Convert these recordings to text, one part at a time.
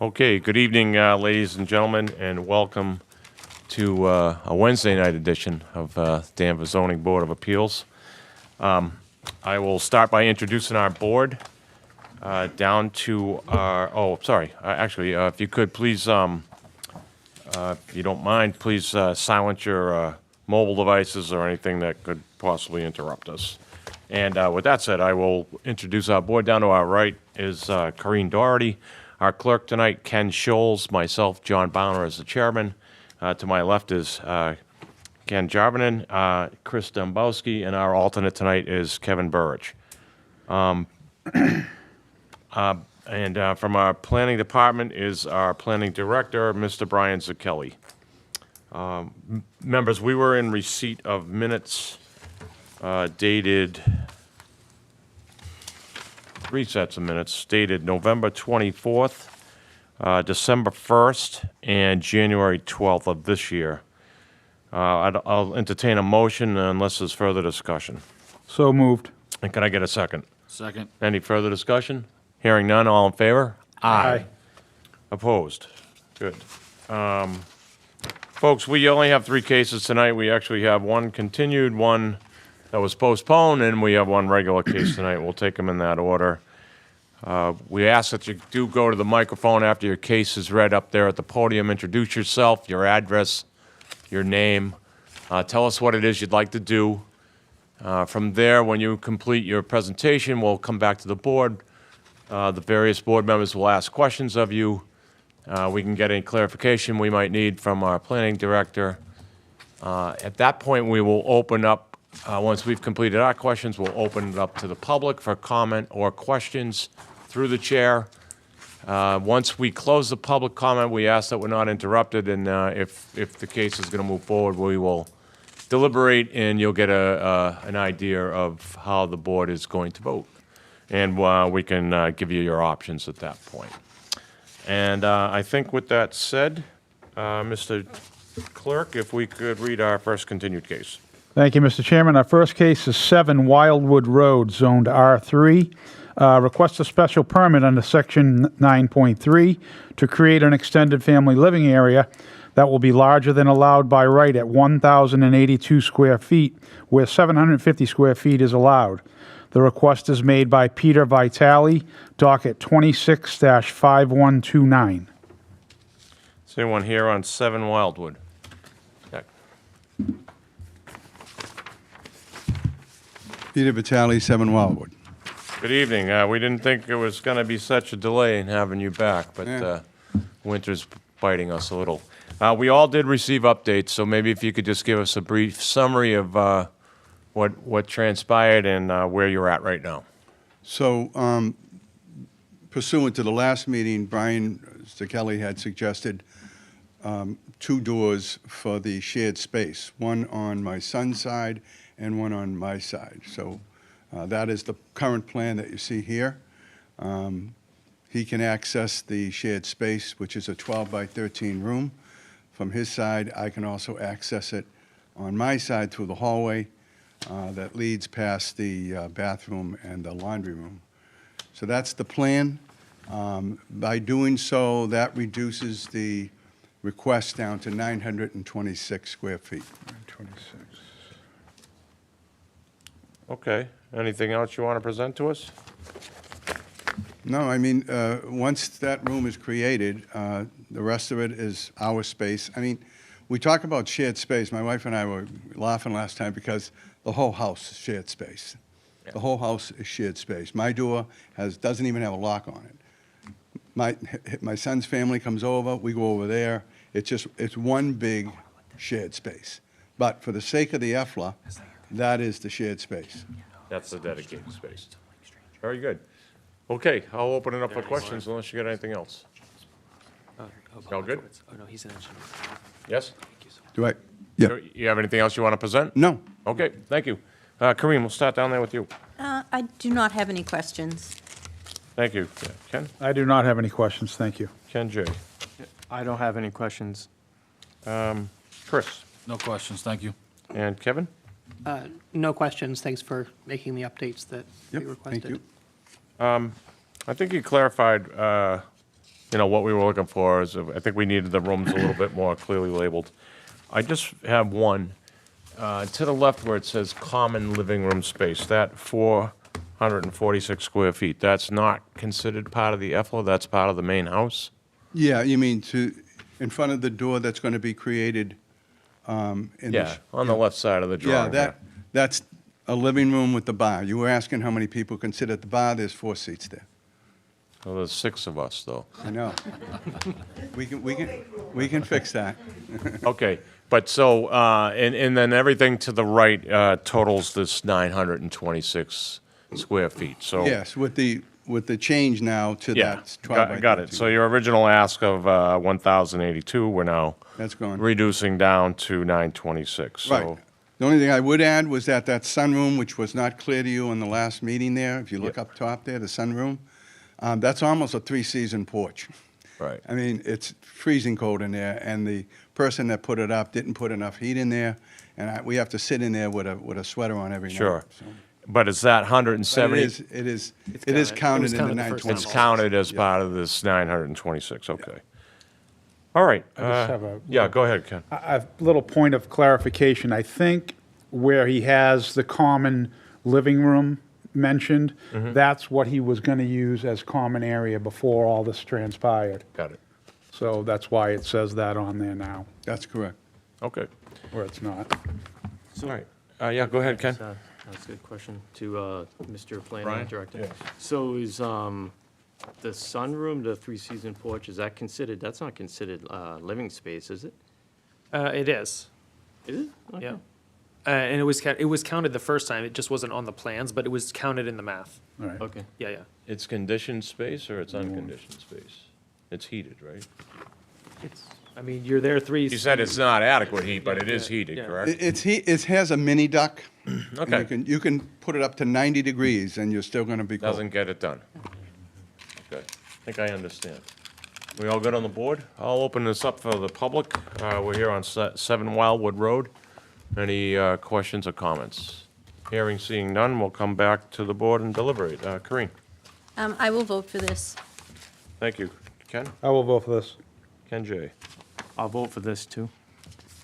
Okay, good evening, ladies and gentlemen, and welcome to a Wednesday night edition of Danvers Zoning Board of Appeals. I will start by introducing our board down to our, if you could please, if you don't mind, please silence your mobile devices or anything that could possibly interrupt us. And with that said, I will introduce our board. Down to our right is Corrine Doherty. Our clerk tonight, Ken Scholes, myself, John Bowner as the chairman. To my left is Ken Jarvinen, Chris Dombowski, and our alternate tonight is Kevin Burridge. And from our planning department is our planning director, Mr. Brian Zucchelli. Members, we were in receipt of minutes dated, 3 sets of minutes dated November 24th, December 1st, and January 12th of this year. I'll entertain a motion unless there's further discussion. So moved. And can I get a second? Second. Any further discussion? Hearing none, all in favor? Aye. Opposed? Good. Folks, we only have 3 cases tonight. We actually have one continued, one that was postponed, and we have one regular case tonight. We'll take them in that order. We ask that you do go to the microphone after your case is read up there at the podium. Introduce yourself, your address, your name. Tell us what it is you'd like to do. From there, when you complete your presentation, we'll come back to the board. The various board members will ask questions of you. We can get any clarification we might need from our planning director. At that point, we will open up, once we've completed our questions, we'll open it up to the public for comment or questions through the chair. Once we close the public comment, we ask that we're not interrupted, and if the case is going to move forward, we will deliberate, and you'll get an idea of how the board is going to vote. And we can give you your options at that point. And I think with that said, Mr. Clerk, if we could read our first continued case. Thank you, Mr. Chairman. Our first case is 7 Wildwood Road, zoned R3. Request a special permit under Section 9.3 to create an extended family living area that will be larger than allowed by right at 1,082 square feet, where 750 square feet is allowed. The request is made by Peter Vitale, docket 26-5129. Is anyone here on 7 Wildwood? Yeah. Peter Vitale, 7 Wildwood. Good evening. We didn't think it was going to be such a delay in having you back, but Yeah. winter's biting us a little. We all did receive updates, so maybe if you could just give us a brief summary of what transpired and where you're at right now. So pursuant to the last meeting, Brian Zucchelli had suggested 2 doors for the shared space, one on my son's side and one on my side. So that is the current plan that you see here. He can access the shared space, which is a 12 by 13 room. From his side, I can also access it on my side through the hallway that leads past the bathroom and the laundry room. So that's the plan. By doing so, that reduces the request down to 926 square feet. 926. Okay. Anything else you want to present to us? No, I mean, once that room is created, the rest of it is our space. I mean, we talk about shared space. My wife and I were laughing last time because the whole house is shared space. Yeah. The whole house is shared space. My door doesn't even have a lock on it. My son's family comes over, we go over there. It's one big shared space. But for the sake of the EFLA, that is the shared space. That's the dedicated space. Very good. Okay, I'll open it up for questions unless you got anything else. All good? Oh, no, he's an engineer. Yes? Do I? Yeah. You have anything else you want to present? No. Okay, thank you. Kareem, we'll start down there with you. I do not have any questions. Thank you. Ken? I do not have any questions, thank you. Ken J. I don't have any questions. Chris? No questions, thank you. And Kevin? No questions. Thanks for making the updates that we Yep, requested. thank you. I think you clarified what we were looking for is, I think we needed the rooms a little bit more clearly labeled. I just have one, to the left where it says common living room space, that 446 square feet, that's not considered part of the EFLA, that's part of the main house? Yeah, you mean in front of the door that's going to be created in the... Yeah, on the left side of the Yeah, drawing. that's a living room with the bar. You were asking how many people can sit at the bar. There's 4 seats there. Well, there's 6 of us, though. I know. We can fix that. Okay, but so, and then everything to the right totals this 926 square feet, so. Yes, with the change now to Yeah, that 12 by got it. 13. So your original ask of 1,082, we're now That's gone. reducing down to 926, Right. so. The only thing I would add was that sunroom, which was not clear to you in the last meeting there, if you look up top there, the sunroom, that's almost a 3-season porch. Right. I mean, it's freezing cold in there, and the person that put it up didn't put enough heat in there, and we have to sit in there with a sweater on every night. Sure. so. But is that But 170? it is counted in the counted the first time. 926. It's counted as part of this 926, okay. All right. just have a- Yeah, go ahead, Ken. A little point of clarification. I think where he has the common living room mentioned, that's what he was going to use as common area before all this transpired. Got it. So that's why it says that on there now, That's correct. Okay. where it's not. All right. Yeah, go ahead, Ken. That's a good question to Mr. Planning Brian? Director. Yeah. So is the sunroom, the 3-season porch, is that considered, that's not considered living space, is it? It is, Is it? Okay. yeah. And it was counted the first time, it just wasn't on the plans, but it was counted in the math. All right. Okay. Yeah, yeah. It's conditioned space or it's unconditioned space? It's heated, right? It's, I mean, you're there 3. You said it's not adequate heat, but it is Yeah, heated, yeah. correct? It has a mini duct. and Okay. You can put it up to 90 degrees, and you're still going to be cold. Doesn't get it done. Okay, I think I understand. We all good on the board? I'll open this up for the public. We're here on 7 Wildwood Road. Any questions or comments? Hearing, seeing none, we'll come back to the board and deliberate. Corinne? I will vote for this. Thank you. Ken? I will vote for this. Ken J. I'll vote for this, too.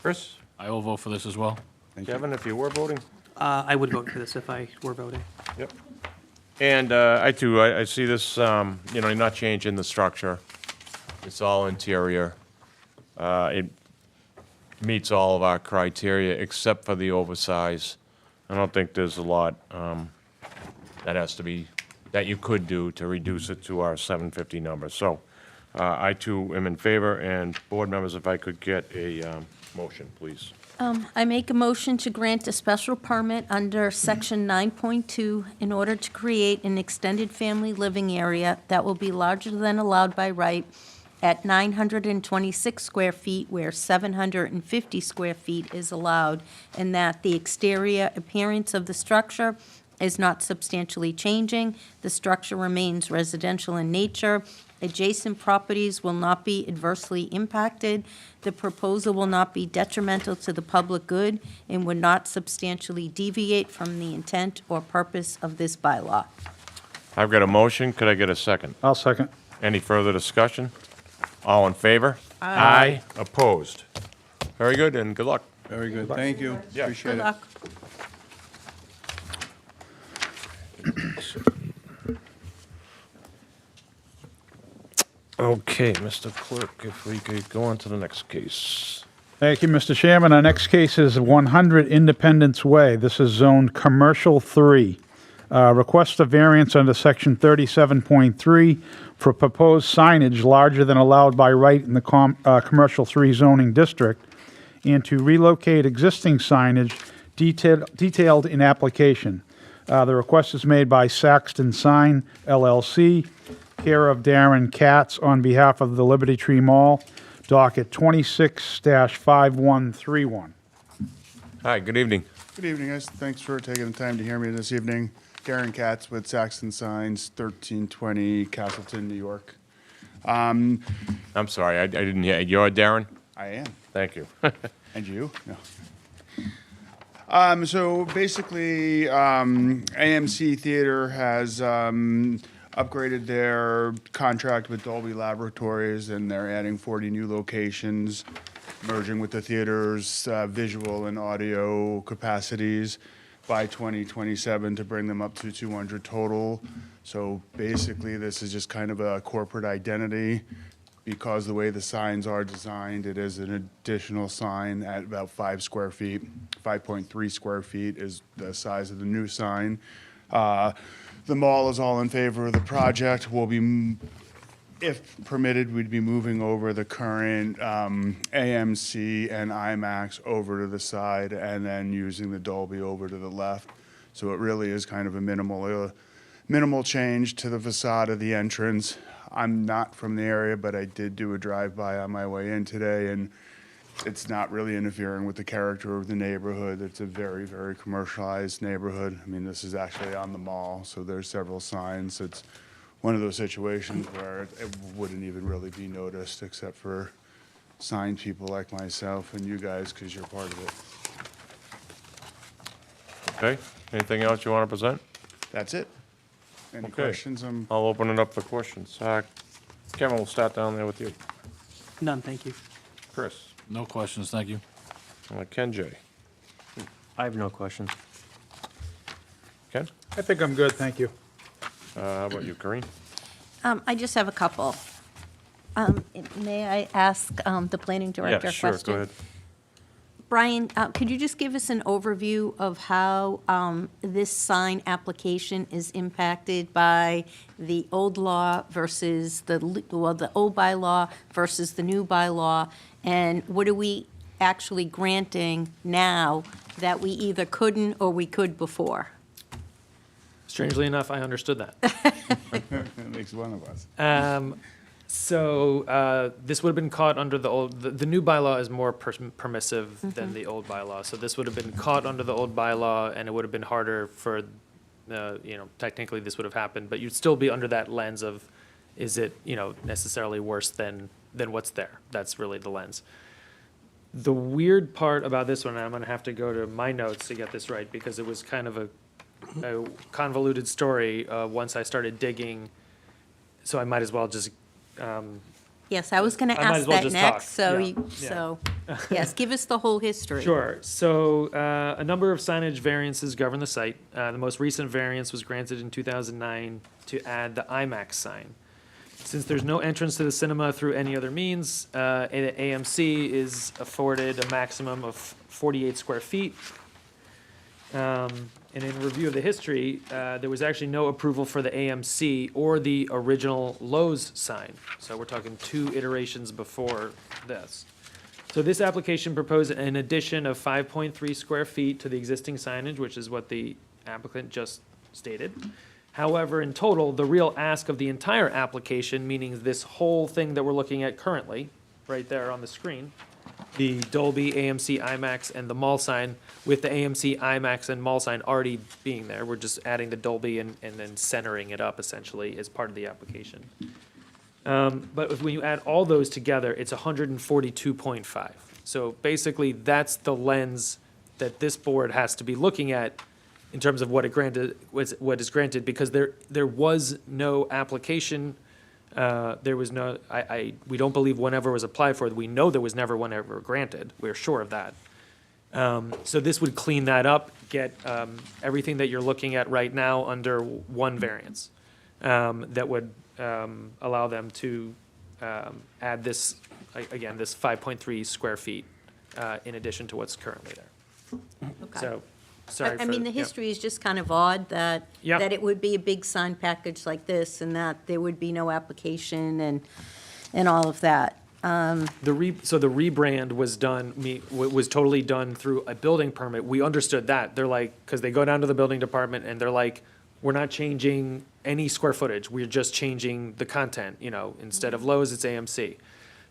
Chris? I will vote for this as well. Kevin, if you were voting? I would vote for this if I were voting. Yep. And I too, I see this, you're not changing the structure. It's all interior. It meets all of our criteria except for the oversize. I don't think there's a lot that you could do to reduce it to our 750 number. So I too am in favor, and board members, if I could get a motion, please. I make a motion to grant a special permit under Section 9.2 in order to create an extended family living area that will be larger than allowed by right at 926 square feet where 750 square feet is allowed, and that the exterior appearance of the structure is not substantially changing. The structure remains residential in nature. Adjacent properties will not be adversely impacted. The proposal will not be detrimental to the public good and would not substantially deviate from the intent or purpose of this bylaw. I've got a motion. Could I get a second? I'll second. Any further discussion? All in favor? Aye. Opposed? Very good, and good luck. Very good. Thank you. Yeah. Appreciate Good it. luck. Okay, Mr. Clerk, if we could go on to the next case. Thank you, Mr. Chairman. Our next case is 100 Independence Way. This is zoned Commercial 3. Request a variance under Section 37.3 for proposed signage larger than allowed by right in the Commercial 3 zoning district, and to relocate existing signage detailed in application. The request is made by Saxton Sign LLC, care of Darren Katz, on behalf of the Liberty Tree Mall, docket 26-5131. Hi, good evening. Good evening, guys. Thanks for taking the time to hear me this evening. Darren Katz with Saxton Signs, 1320 Castleton, New York. I'm sorry, I didn't hear. You're Darren? I am. Thank you. And you? No. So basically, AMC Theater has upgraded their contract with Dolby Laboratories, and they're adding 40 new locations, merging with the theater's visual and audio capacities by 2027 to bring them up to 200 total. So basically, this is just kind of a corporate identity. Because the way the signs are designed, it is an additional sign at about 5 square feet. 5.3 square feet is the size of the new sign. The mall is all in favor of the project. We'll be, if permitted, we'd be moving over the current AMC and IMAX over to the side and then using the Dolby over to the left. So it really is kind of a minimal change to the facade of the entrance. I'm not from the area, but I did do a drive-by on my way in today, and it's not really interfering with the character of the neighborhood. It's a very, very commercialized neighborhood. I mean, this is actually on the mall, so there's several signs. It's one of those situations where it wouldn't even really be noticed except for sign people like myself and you guys, because you're part of it. Okay, anything else you want to present? That's it. Any Okay. questions? I'll open it up for questions. Kevin, we'll start down there with you. None, thank you. Chris, No questions, thank you. Ken J. I have no questions. Ken, I think I'm good, thank you. how about you, Corinne? I just have a couple. May I ask the planning director Yeah, a sure, question? go ahead. Brian, could you just give us an overview of how this sign application is impacted by the old law versus the old bylaw versus the new bylaw? And what are we actually granting now that we either couldn't or we could before? Strangely enough, I understood that. That makes one of us. So this would have been caught under the old, the new bylaw is more permissive than the old bylaw. So this would have been caught under the old bylaw, and it would have been harder for, technically this would have happened, but you'd still be under that lens of, is it, necessarily worse than what's there? That's really the lens. The weird part about this one, and I'm gonna have to go to my notes to get this right, because it was kind of a convoluted story once I started digging, so I might as well just Yes, I was going to I might ask as well that just next, talk. so, yes, give us the whole history. Sure. So a number of signage variances govern the site. The most recent variance was granted in 2009 to add the IMAX sign. Since there's no entrance to the cinema through any other means, AMC is afforded a maximum of 48 square feet. And in review of the history, there was actually no approval for the AMC or the original Lowe's sign. So we're talking 2 iterations before this. So this application proposed an addition of 5.3 square feet to the existing signage, which is what the applicant just stated. However, in total, the real ask of the entire application, meaning this whole thing that we're looking at currently, right there on the screen, the Dolby, AMC, IMAX, and the mall sign, with the AMC, IMAX, and mall sign already being there. We're just adding the Dolby and then centering it up essentially as part of the application. But when you add all those together, it's 142.5. So basically, that's the lens that this board has to be looking at in terms of what is granted, because there was no application. There was no, we don't believe one ever was applied for. We know there was never one ever granted. We're sure of that. So this would clean that up, get everything that you're looking at right now under one variance. That would allow them to add this, again, this 5.3 square feet in addition to what's currently there. Okay. So, sorry I mean, the yeah. history is just kind of odd that, Yeah. that it would be a big sign package like this and that there would be no application and all of that. So the rebrand was done, was totally done through a building permit. We understood that. They're like, because they go down to the building department and they're like, we're not changing any square footage. We're just changing the content, instead of Lowe's, it's AMC.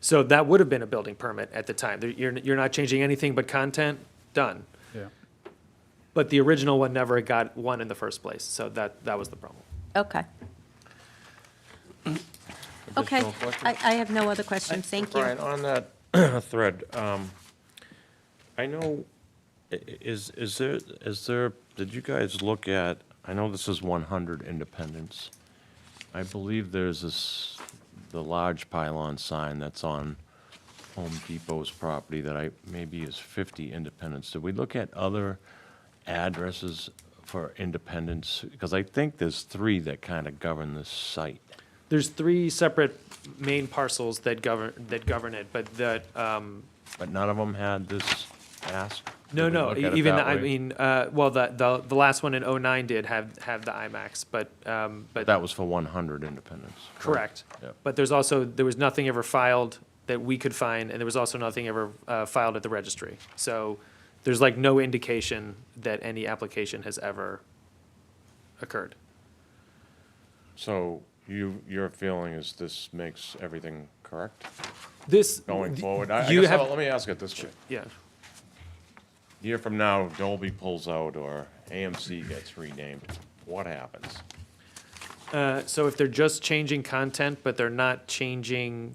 So that would have been a building permit at the time. You're not changing anything but content, done. Yeah. But the original one never got one in the first place, so that was the problem. Okay. Okay, Additional questions? I have no other questions, thank you. Brian, on that thread, I know, is there, did you guys look at, I know this is 100 Independence. I believe there's the large pylon sign that's on Home Depot's property that maybe is 50 Independence. Did we look at other addresses for Independence? Because I think there's 3 that kind of govern this site. There's 3 separate main parcels that govern it, but that, But none of them had this ask? no, Did we no, look at it even, that I way? mean, well, the last one in '09 did have the IMAX, but. That was for 100 Independence. Correct. Yep. But there was nothing ever filed that we could find, and there was also nothing ever filed at the registry. So there's like no indication that any application has ever occurred. So your feeling is this makes everything correct This. going forward? You have, Let me ask it this way. yeah. Year from now, Dolby pulls out or AMC gets renamed, what happens? So if they're just changing content, but they're not changing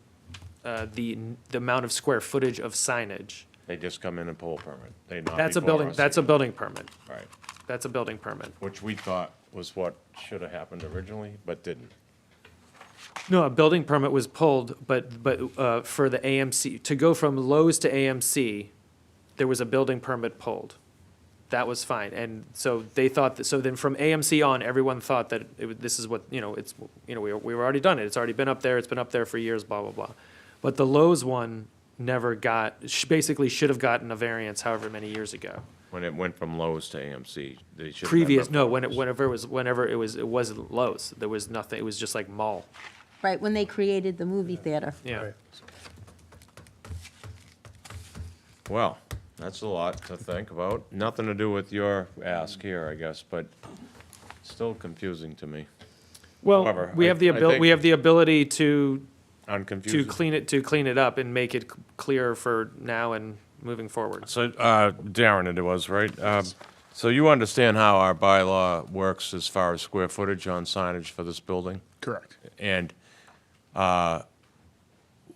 the amount of square footage of signage, They just come in and pull a permit. They not that's a before building, us that's a again. building permit. Right, That's a building permit. which we thought was what should have happened originally, but didn't. No, a building permit was pulled, but for the AMC, to go from Lowe's to AMC, there was a building permit pulled. That was fine, and so they thought, that so then from AMC on, everyone thought that this is what, it's, we were already done it, it's already been up there, it's been up there for years, blah, blah, blah. But the Lowe's one never basically should have gotten a variance however many years ago. When it went from Lowe's to AMC, they should have. Previous, no, whenever it wasn't Lowe's, there was nothing, it was just like mall, Right, when they created the movie theater. yeah. Right. Well, that's a lot to think about. Nothing to do with your ask here, I guess, but still confusing to me. Well, However, we I- have the I think- we have the ability to I'm confused. to clean it up and make it clear for now and moving forward. So, Darren, it was, right? So you understand how our bylaw works as far as square footage on signage for this building? Correct. And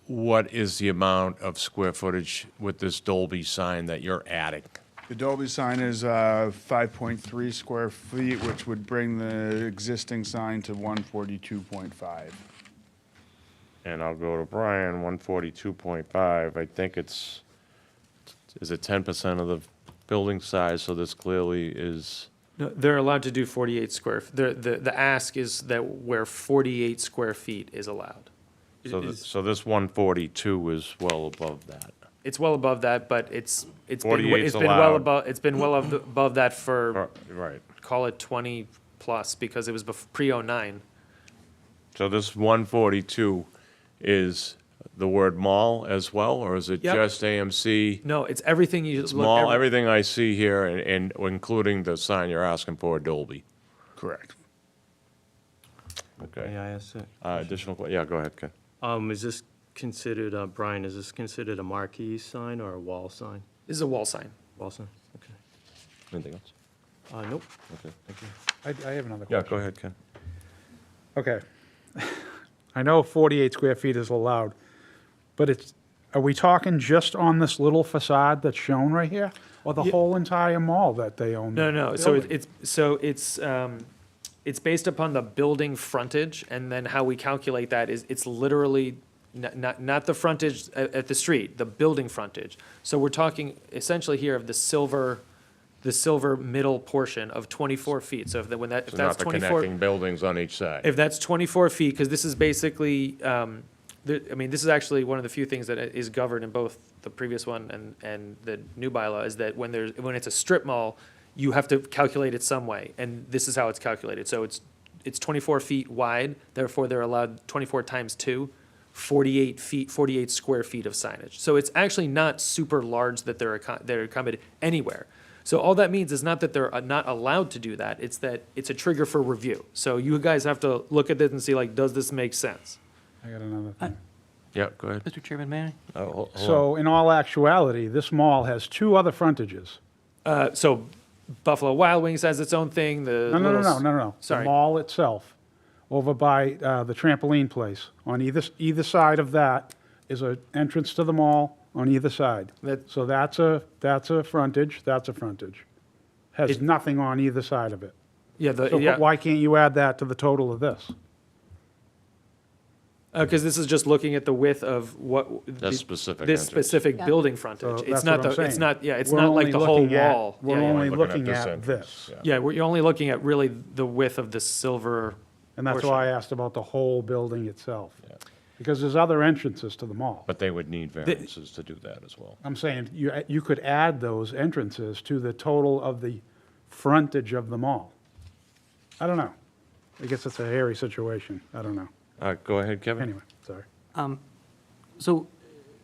what is the amount of square footage with this Dolby sign that you're adding? The Dolby sign is 5.3 square feet, which would bring the existing sign to 142.5. And I'll go to Brian, 142.5. I think is it 10% of the building size? So this clearly is, No, they're allowed to do 48 square, the ask is that where 48 square feet is allowed. so this 142 is well above that. It's well above that, but it's been, 48 's it's been well allowed. above, it's been well above that for, Right. call it 20 plus, because it was pre-09. So this 142 is the word mall as well, or is it Yep. just AMC? No, it's everything you. It's look, mall, everything I see here, and including the sign you're asking for, Dolby. Correct. May Okay. I ask that? Yeah, go ahead, Ken. Is this considered, Brian, is this considered a marquee sign or a wall sign? This is a wall sign. Wall sign, okay. Anything else? Nope. Okay, thank you. I have another Yeah, question. go ahead, Ken. Okay. I know 48 square feet is allowed, but are we talking just on this little facade that's shown right here? Or the whole entire mall that they own? No, so it's based upon the building frontage, and then how we calculate that is, it's literally not the frontage at the street, the building frontage. So we're talking essentially here of the silver middle portion of 24 feet. So if So that's not the 24, connecting buildings on each side. if that's 24 feet, because this is basically, this is actually one of the few things that is governed in both the previous one and the new bylaw, is that when it's a strip mall, you have to calculate it some way, and this is how it's calculated. So it's 24 feet wide, therefore they're allowed 24 times 2, 48 square feet of signage. So it's actually not super large that they're accommodated anywhere. So all that means is not that they're not allowed to do that, it's that it's a trigger for review. So you guys have to look at this and see, like, does this make sense? I got another thing. Yeah, go ahead. Mr. Chairman, may I? Oh, hold on. So in all actuality, this mall has 2 other frontages. So Buffalo Wild Wings has its own thing, the No. little The Sorry. mall itself, over by the trampoline place. On either side of that is an entrance to the mall on either side. That- So that's a frontage, that's a frontage. Has It- nothing on either side of it. Yeah, So why can't you add that to the total of this? Because this is just looking at the width of what. That specific This entrance. specific Yeah. building So frontage. It's that's not what I'm the, it's saying. not, yeah, it's We're not like only the whole looking at- wall. We're Yeah, yeah. only Looking at looking this at entrance, this. Yeah, you're only looking at really the width of the silver. And that's portion. why I asked about the whole building itself. Because there's other entrances to the mall. But they would need variances to do that as well. I'm saying you could add those entrances to the total of the frontage of the mall. I don't know. I guess it's a hairy situation. I don't know. All right, go ahead, Kevin. Anyway, sorry. So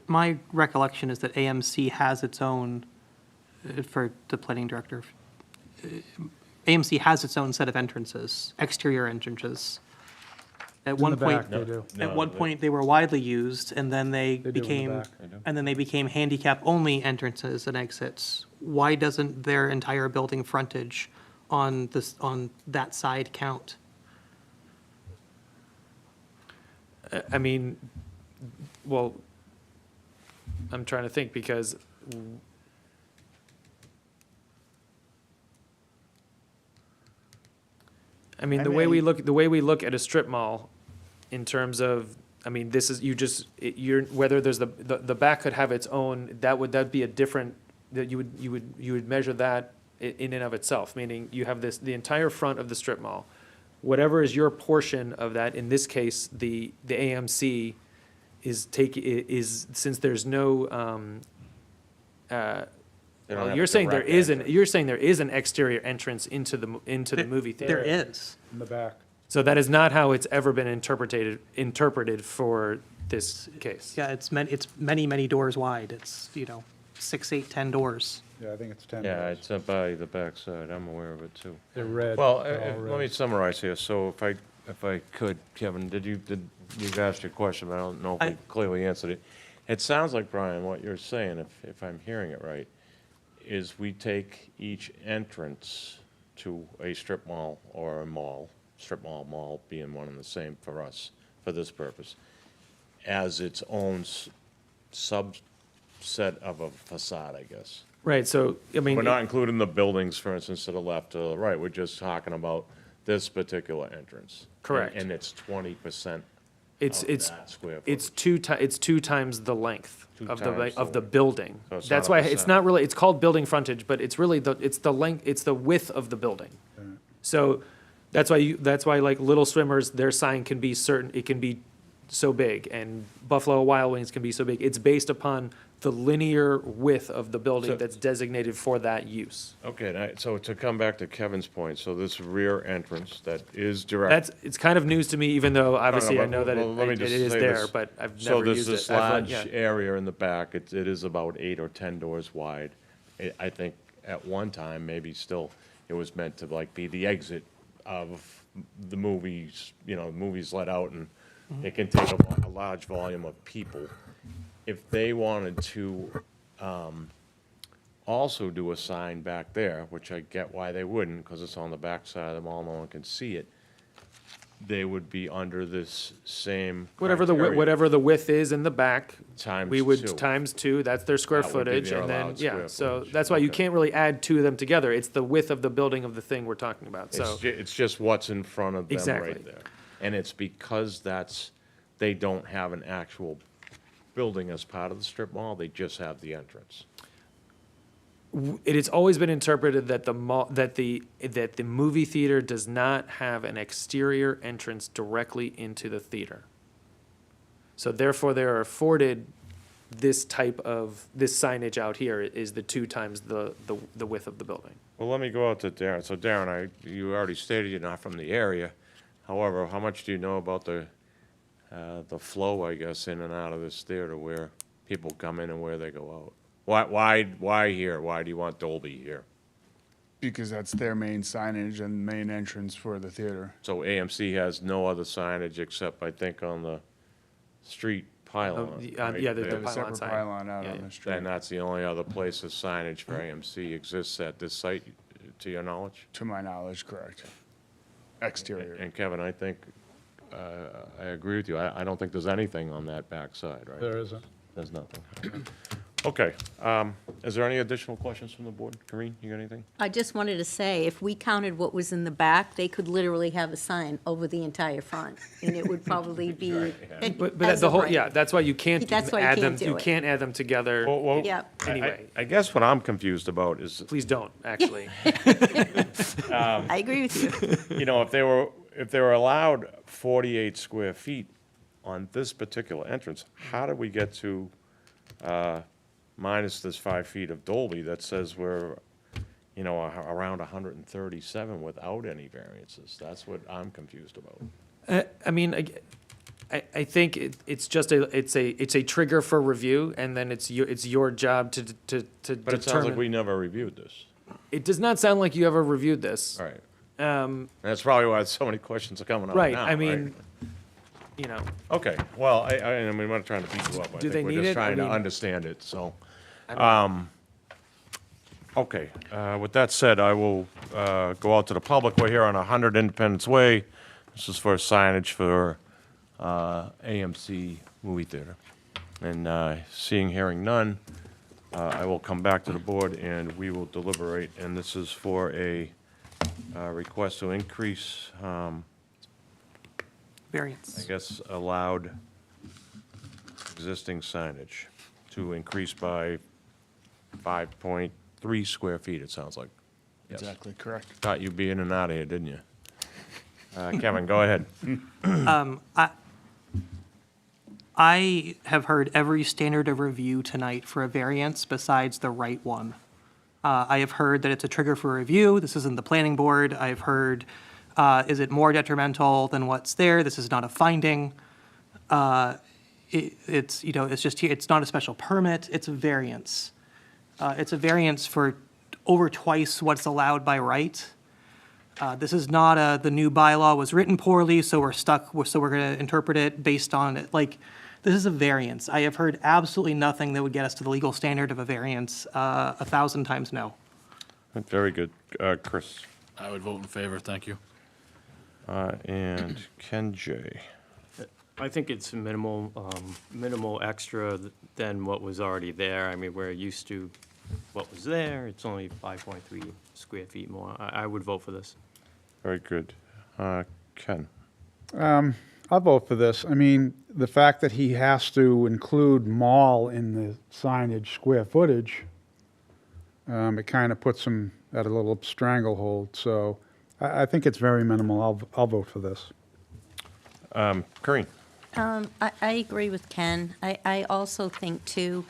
my recollection is that AMC has its own, for the planning director, AMC has its own set of entrances, exterior entrances. At In one the point, back, they do. at one point, they were widely used, and then they They do in the became, back. and then they became handicap-only entrances and exits. Why doesn't their entire building frontage on this, on that side count? I mean, well, I'm trying to think because I mean, the way we look at a strip mall in terms of, I mean, this is, you're, whether there's the back could have its own, that'd be a different, that you would measure that in and of itself, meaning you have this, the entire front of the strip mall. Whatever is your portion of that, in this case, the AMC is, since there's no, They don't have you're a saying there direct is entrance. you're saying there is an exterior entrance into the movie theater. There is. In the back. So that is not how it's ever been interpreted for this case. Yeah, it's many, many doors wide. It's, 6, 8, 10 doors. Yeah, I think it's 10 Yeah, doors. it's up by the backside. I'm aware of it too. They're red. Well, They're all let me red. summarize here. So if I could, Kevin, you've asked your question, but I don't know if I- you clearly answered it. It sounds like, Brian, what you're saying, if I'm hearing it right, is we take each entrance to a strip mall or a mall, strip mall being one and the same for us, for this purpose, as its own subset of a facade, I guess. Right, so, I mean. We're not including the buildings, for instance, to the left or the right. We're just talking about this particular entrance. Correct. And it's 20% It's, of it's, that square it's footage. it's 2 times the length Two of times of the the building. So it's That's not a why, it's percent. not really, it's called building frontage, but it's really it's the length, it's the width of the building. So, that's why like Little Swimmers, their sign can be certain, it can be so big, and Buffalo Wild Wings can be so big. It's based upon the linear width of the building So- that's designated for that use. Okay, so to come back to Kevin's point, so this rear entrance that is direct. It's kind of news to me, even though obviously I but- know that well, let me it just is say there, this. but I've So never there's used it. this I've large yeah. area in the back, it is about 8 or 10 doors wide. I think at one time, maybe still, it was meant to like be the exit of the movies, movies let out, and it can take a large volume of people. If they wanted to also do a sign back there, which I get why they wouldn't, because it's on the back side of the mall, no one can see it, they would be under this same Whatever criteria. whatever the width is in the back. Times We would, two. times 2, that's their square That would be footage, their and then, allowed yeah, square so footage. that's why you Okay. can't really add 2 of them together. It's the width of the building of the thing we're talking about, so. It's just what's in front of them Exactly. right there. And it's because they don't have an actual building as part of the strip mall, they just have the entrance. It has always been interpreted that the movie theater does not have an exterior entrance directly into the theater. So therefore, they are afforded this signage out here is the 2 times the width of the building. Well, let me go out to Darren. So Darren, you already stated you're not from the area. However, how much do you know about the flow, I guess, in and out of this theater, where people come in and where they go out? Why here? Why do you want Dolby here? Because that's their main signage and main entrance for the theater. So AMC has no other signage except, I think, on the street pylon, right yeah, there. the They have a pylon separate sign. pylon out Yeah, on yeah. the street. And that's the only other place the signage for AMC exists at this site, to your knowledge? To my knowledge, correct. Exterior. And Kevin, I think, I agree with you. I don't think there's anything on that back side, right? There isn't. There's nothing. Okay, is there any additional questions from the board? Corinne, you got anything? I just wanted to say, if we counted what was in the back, they could literally have a sign over the entire front, and it would probably be. But as the of whole, right. yeah, that's why you can't That's why you add can't them, do you it. can't add them together. Well, Yep. Anyway. I guess what I'm confused about is, Please don't, actually. I agree with you. you know, if they were allowed 48 square feet on this particular entrance, how did we get to minus this 5 feet of Dolby that says we're, you know, around 137 without any variances? That's what I'm confused about. I mean, I think it's just it's a trigger for review, and then it's your job to But it sounds like determine. we never reviewed this. It does not sound like you ever reviewed this. All right. Um, That's probably why so many questions are coming up now, right, I mean, you know, Okay, well, I mean, we're not trying to beat you up. I Do think they we're need just it? I trying to mean- understand it, so. I don't- Okay, with that said, I will go out to the public. We're here on 100 Independence Way. This is for signage for AMC movie theater. And seeing, hearing none, I will come back to the board and we will deliberate. And this is for a request to increase, I Variance. guess, allowed existing signage to increase by 5.3 square feet, it sounds like. Yes. Exactly, correct. Thought you'd be in and out of here, didn't you? Kevin, go ahead. I have heard every standard of review tonight for a variance besides the right one. I have heard that it's a trigger for review. This isn't the planning board. I've heard, is it more detrimental than what's there? This is not a finding. It's, you know, it's just, it's not a special permit, it's a variance. It's a variance for over twice what's allowed by right. This is not the new bylaw was written poorly, so we're stuck, so we're going to interpret it based on it. Like, this is a variance. I have heard absolutely nothing that would get us to the legal standard of a variance, 1,000 times no. Very good. Chris, I would vote in favor, thank you. and Ken J. I think it's minimal, minimal extra than what was already there. I mean, we're used to what was there. It's only 5.3 square feet more. I would vote for this. Very good. Ken, I'll vote for this. I mean, the fact that he has to include mall in the signage square footage, it kind of puts him at a little stranglehold. So I think it's very minimal. I'll vote for this. Corinne, I agree with Ken. I also think, too,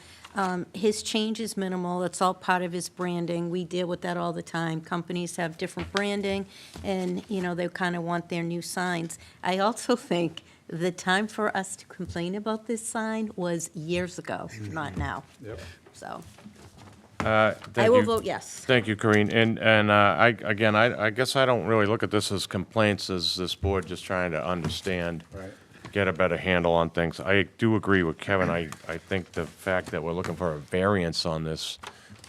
his change is minimal. It's all part of his branding. We deal with that all the time. Companies have different branding, and, you know, they kind of want their new signs. I also think the time for us to complain about this sign was years ago, not now. Yep. So thank I will you. vote yes. Thank you, Corinne. And I guess I don't really look at this as complaints, as this board just trying to understand. Right. Get a better handle on things. I do agree with Kevin. I think the fact that we're looking for a variance on this,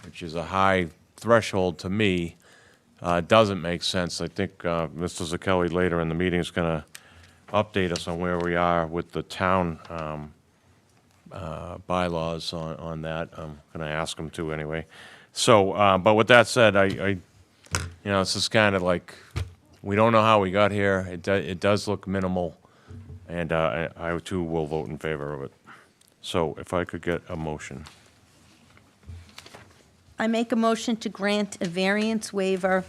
which is a high threshold to me, doesn't make sense. I think Mr. Zakelli later in the meeting is going to update us on where we are with the town bylaws on that. I'm going to ask him to anyway. So, but with that said, you know, this is kind of like, we don't know how we got here. It does look minimal. And I too will vote in favor of it. So if I could get a motion. I make a motion to grant a variance waiver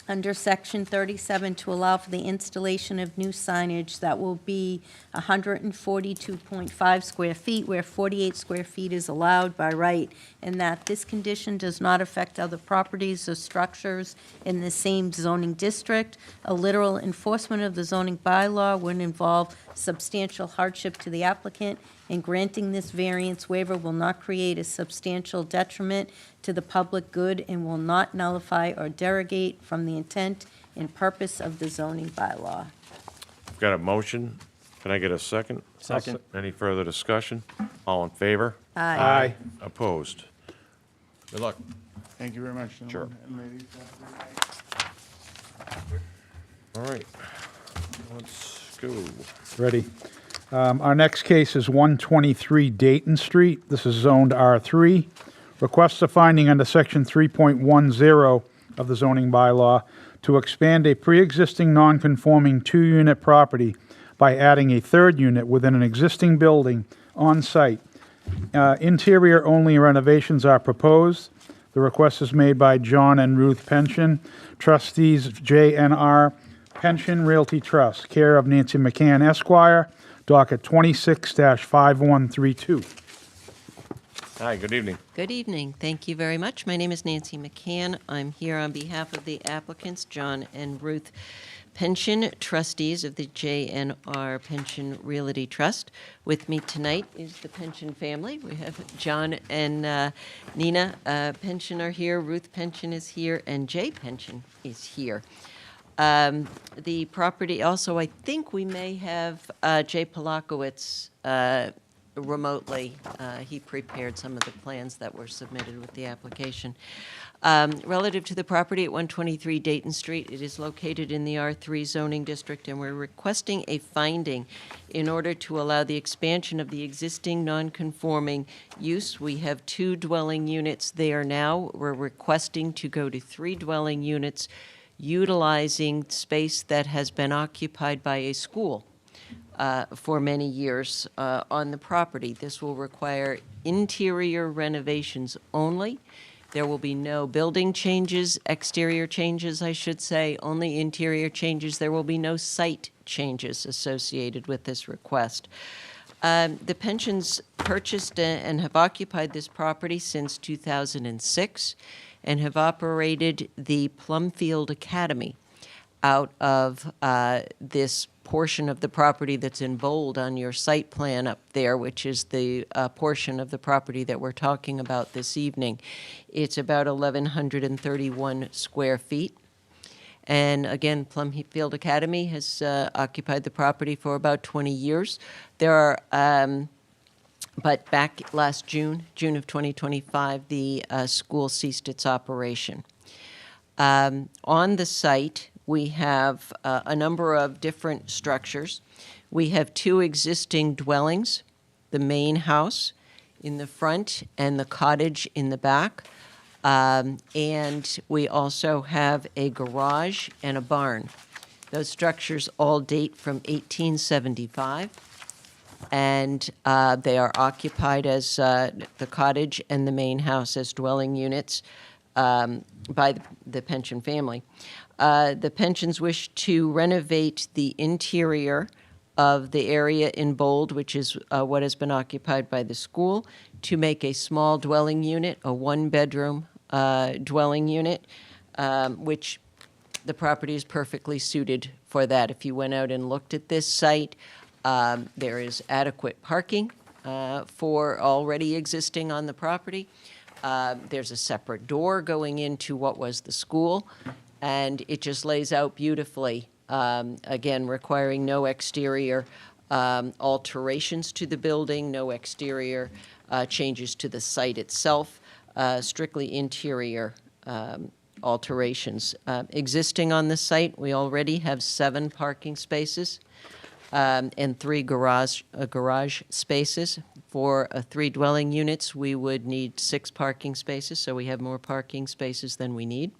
under Section 37 to allow for the installation of new signage that will be 142.5 square feet, where 48 square feet is allowed by right, and that this condition does not affect other properties or structures in the same zoning district. A literal enforcement of the zoning bylaw would involve substantial hardship to the applicant, and granting this variance waiver will not create a substantial detriment to the public good and will not nullify or derogate from the intent and purpose of the zoning bylaw. I've got a motion. Can I get a second? Second. Any further discussion? All in favor? Aye. Opposed? Good luck. Thank you very much, Sure. gentlemen and ladies. All right. Let's go. Ready. Our next case is 123 Dayton Street. This is zoned R3. Request a finding under Section 3.10 of the zoning bylaw to expand a pre-existing non-conforming two-unit property by adding a third unit within an existing building on site. Interior-only renovations are proposed. The request is made by John and Ruth Pension, trustees JNR Pension Realty Trust, care of Nancy McCann Esquire, docket 26-5132. Hi, good evening. Good evening. Thank you very much. My name is Nancy McCann. I'm here on behalf of the applicants, John and Ruth Pension, trustees of the JNR Pension Realty Trust. With me tonight is the Pension family. We have John and Nina Pension are here, Ruth Pension is here, and Jay Pension is here. The property also, I think we may have Jay Polakowitz remotely. He prepared some of the plans that were submitted with the application. Relative to the property at 123 Dayton Street, it is located in the R3 zoning district, and we're requesting a finding in order to allow the expansion of the existing non-conforming use. We have 2 dwelling units there now. We're requesting to go to 3 dwelling units, utilizing space that has been occupied by a school for many years on the property. This will require interior renovations only. There will be no building changes, exterior changes, I should say, only interior changes. There will be no site changes associated with this request. The Pensions purchased and have occupied this property since 2006 and have operated the Plumfield Academy out of this portion of the property that's in bold on your site plan up there, which is the portion of the property that we're talking about this evening. It's about 1,131 square feet. And again, Plumfield Academy has occupied the property for about 20 years. There are, but back last June of 2025, the school ceased its operation. On the site, we have a number of different structures. We have 2 existing dwellings, the main house in the front and the cottage in the back. And we also have a garage and a barn. Those structures all date from 1875, and they are occupied as the cottage and the main house as dwelling units by the Pension family. The Pensions wish to renovate the interior of the area in bold, which is what has been occupied by the school, to make a small dwelling unit, a 1-bedroom dwelling unit, which the property is perfectly suited for that. If you went out and looked at this site, there is adequate parking for already existing on the property. There's a separate door going into what was the school, and it just lays out beautifully, again, requiring no exterior alterations to the building, no exterior changes to the site itself, strictly interior alterations. Existing on the site, we already have 7 parking spaces and 3 garage spaces. For 3 dwelling units, we would need 6 parking spaces, so we have more parking spaces than we need.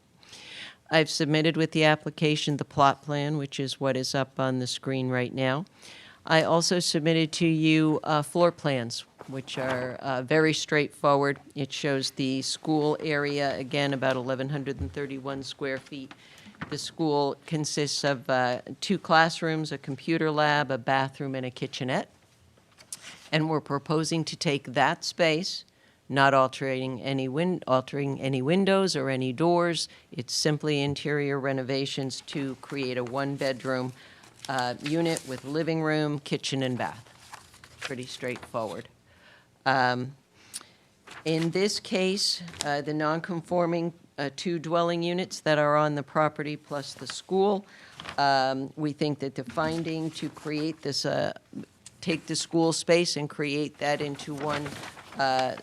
I've submitted with the application the plot plan, which is what is up on the screen right now. I also submitted to you floor plans, which are very straightforward. It shows the school area, again, about 1,131 square feet. The school consists of 2 classrooms, a computer lab, a bathroom, and a kitchenette. And we're proposing to take that space, not altering any windows or any doors. It's simply interior renovations to create a 1-bedroom unit with living room, kitchen, and bath. Pretty straightforward. In this case, the non-conforming 2 dwelling units that are on the property plus the school, we think that the finding to create this, take the school space and create that into one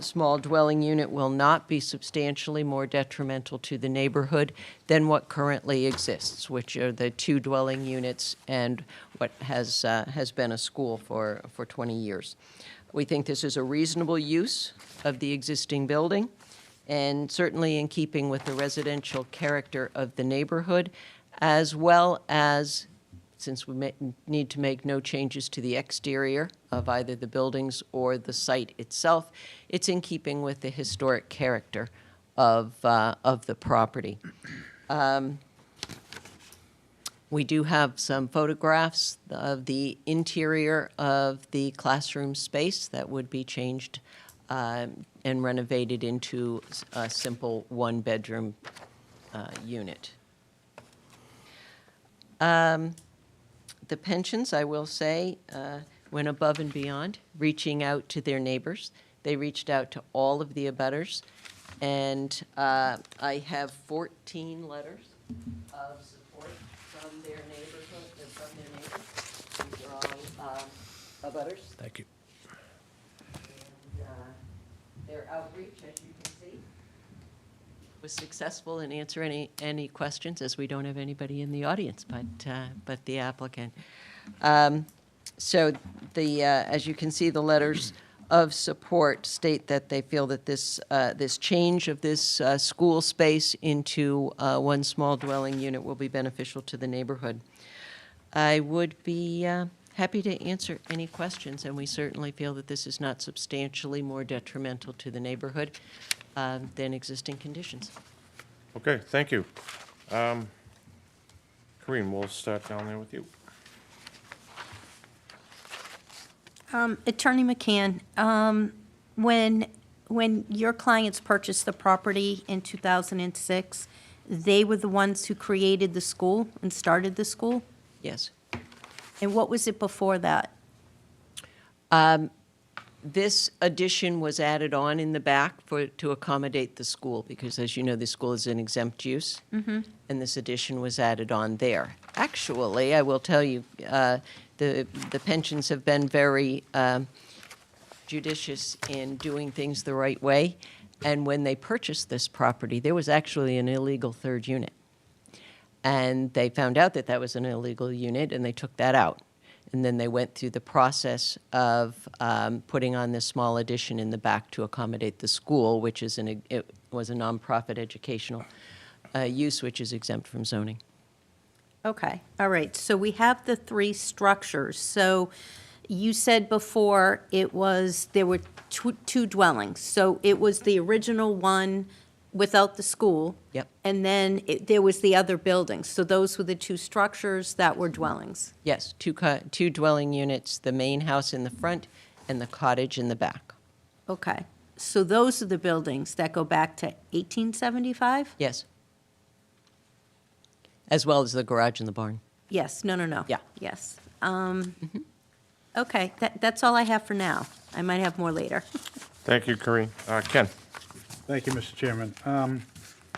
small dwelling unit will not be substantially more detrimental to the neighborhood than what currently exists, which are the 2 dwelling units and what has been a school for 20 years. We think this is a reasonable use of the existing building, and certainly in keeping with the residential character of the neighborhood, as well as, since we need to make no changes to the exterior of either the buildings or the site itself, it's in keeping with the historic character of the property. We do have some photographs of the interior of the classroom space that would be changed and renovated into a simple one-bedroom unit. The pensions, I will say, went above and beyond, reaching out to their neighbors. They reached out to all of the abutters, and I have 14 letters of support from their neighborhood, from their neighbors. These are all abutters. Thank you. And their outreach, as you can see, was successful in answering any questions, as we don't have anybody in the audience but the applicant. So as you can see, the letters of support state that they feel that this change of this school space into one small dwelling unit will be beneficial to the neighborhood. I would be happy to answer any questions, and we certainly feel that this is not substantially more detrimental to the neighborhood than existing conditions. Okay, thank you. Corinne, we'll start down there with you. Attorney McCann, when your clients purchased the property in 2006, they were the ones who created the school and started the school? Yes. And what was it before that? This addition was added on in the back to accommodate the school, because as you know, the school is an exempt use. And this addition was added on there. Actually, I will tell you, the pensions have been very judicious in doing things the right way. And when they purchased this property, there was actually an illegal third unit. And they found out that that was an illegal unit, and they took that out. And then they went through the process of putting on this small addition in the back to accommodate the school, which is it was a nonprofit educational use, which is exempt from zoning. Okay, all right, so we have the 3 structures. So you said before there were two dwellings. So it was the original one without the school. Yep. And then there was the other buildings. So those were the 2 structures that were dwellings. Yes, two dwelling units, the main house in the front and the cottage in the back. Okay, so those are the buildings that go back to 1875? Yes. As well as the garage and the barn. Yes, no. Yeah. Yes. Okay, that's all I have for now. I might have more later. Thank you, Corinne. Ken? Thank you, Mr. Chairman.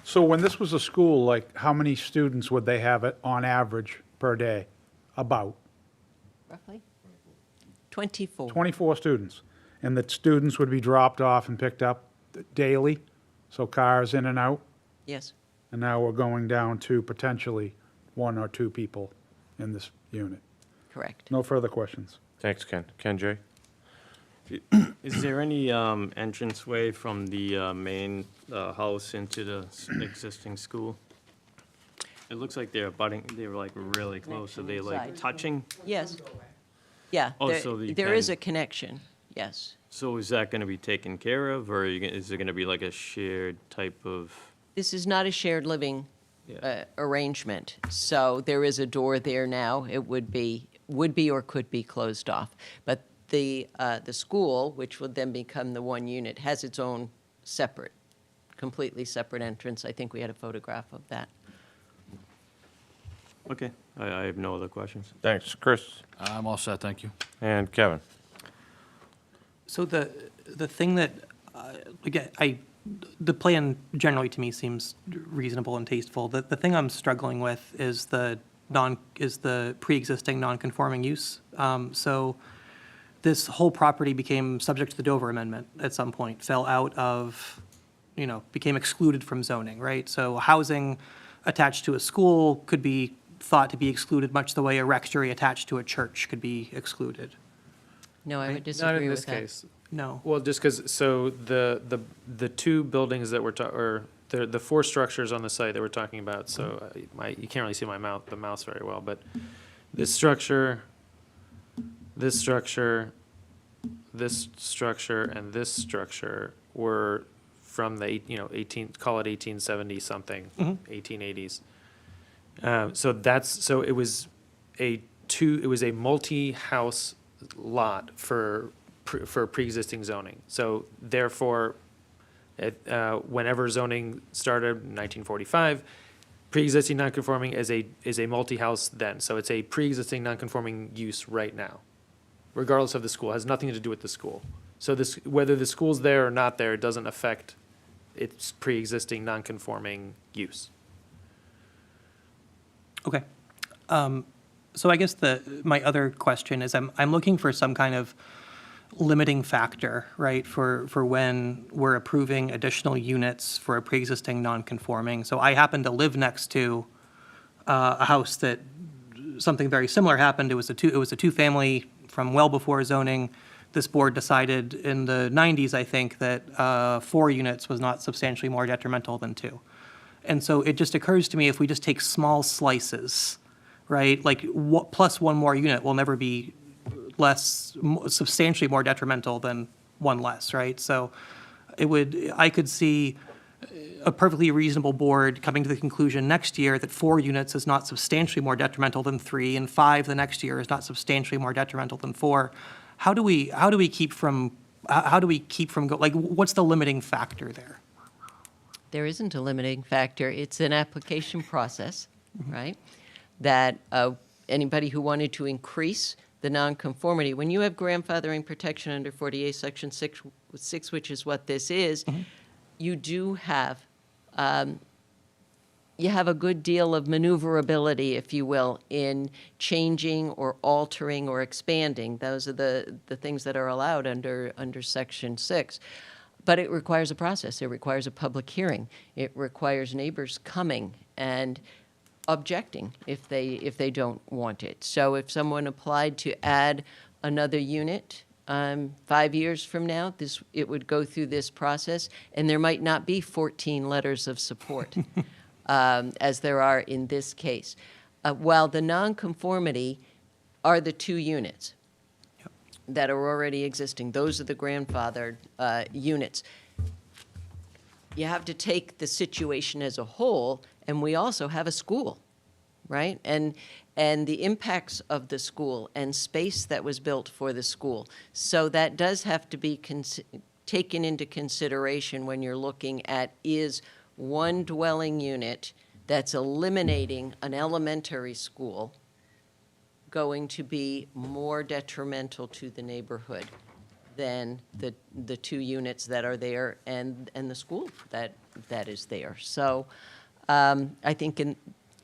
So when this was a school, like, how many students would they have it on average per day? About? Roughly? 24. 24 students. And the students would be dropped off and picked up daily, so cars in and out? Yes. And now we're going down to potentially 1 or 2 people in this unit. Correct. No further questions. Thanks, Ken. Ken J? Is there any entranceway from the main house into the existing school? It looks like they're like really close. Are they like Inside. touching? Yes. Yeah, Oh, so you there is can- a connection, yes. So is that gonna be taken care of, or is it gonna be like a shared type of? This is not a shared living Yeah. arrangement, so there is a door there now. It would be or could be closed off. But the school, which would then become the one unit, has its own separate, completely separate entrance. I think we had a photograph of that. Okay, I have no other questions. Thanks. Chris? I'm all set, thank you. And Kevin? So the thing that, again, the plan generally to me seems reasonable and tasteful. The thing I'm struggling with is the pre-existing non-conforming use. So this whole property became subject to the Dover Amendment at some point, fell out of, became excluded from zoning, right? So housing attached to a school could be thought to be excluded, much the way a rectory attached to a church could be excluded. No, I would Not disagree in with this that. case. No. Well, just because, so the two buildings that we're or the four structures on the site that we're talking about, so you can't really see the mouse very well, but this structure, this structure, this structure, and this structure were from the, call it 1870 something, 1880s. So it was a multi-house lot for pre-existing zoning. So therefore, whenever zoning started in 1945, pre-existing non-conforming is a multi-house then. So it's a pre-existing non-conforming use right now, regardless of the school. It has nothing to do with the school. So whether the school's there or not there, it doesn't affect its pre-existing non-conforming use. Okay. So I guess my other question is I'm looking for some kind of limiting factor, right, for when we're approving additional units for a pre-existing non-conforming. So I happen to live next to a house that something very similar happened. It was a two-family from well before zoning. This board decided in the 90s, I think, that 4 units was not substantially more detrimental than 2. And so it just occurs to me, if we just take small slices, right, like plus one more unit will never be substantially more detrimental than one less, right? So I could see a perfectly reasonable board coming to the conclusion next year that 4 units is not substantially more detrimental than 3, and 5 the next year is not substantially more detrimental than 4. How do we keep from what's the limiting factor there? There isn't a limiting factor. It's an application process, right? That anybody who wanted to increase the nonconformity, when you have grandfathering protection under 48 Section 6, which is what this is, you do have a good deal of maneuverability, if you will, in changing or altering or expanding. Those are the things that are allowed under Section 6. But it requires a process. It requires a public hearing. It requires neighbors coming and objecting if they don't want it. So if someone applied to add another unit 5 years from now, it would go through this process, and there might not be 14 letters of support as there are in this case. While the nonconformity are the 2 units that are already existing. Those are the grandfathered units. You have to take the situation as a whole, and we also have a school, right? And the impacts of the school and space that was built for the school. So that does have to be taken into consideration when you're looking at, is one dwelling unit that's eliminating an elementary school going to be more detrimental to the neighborhood than the 2 units that are there and the school that is there. So I think in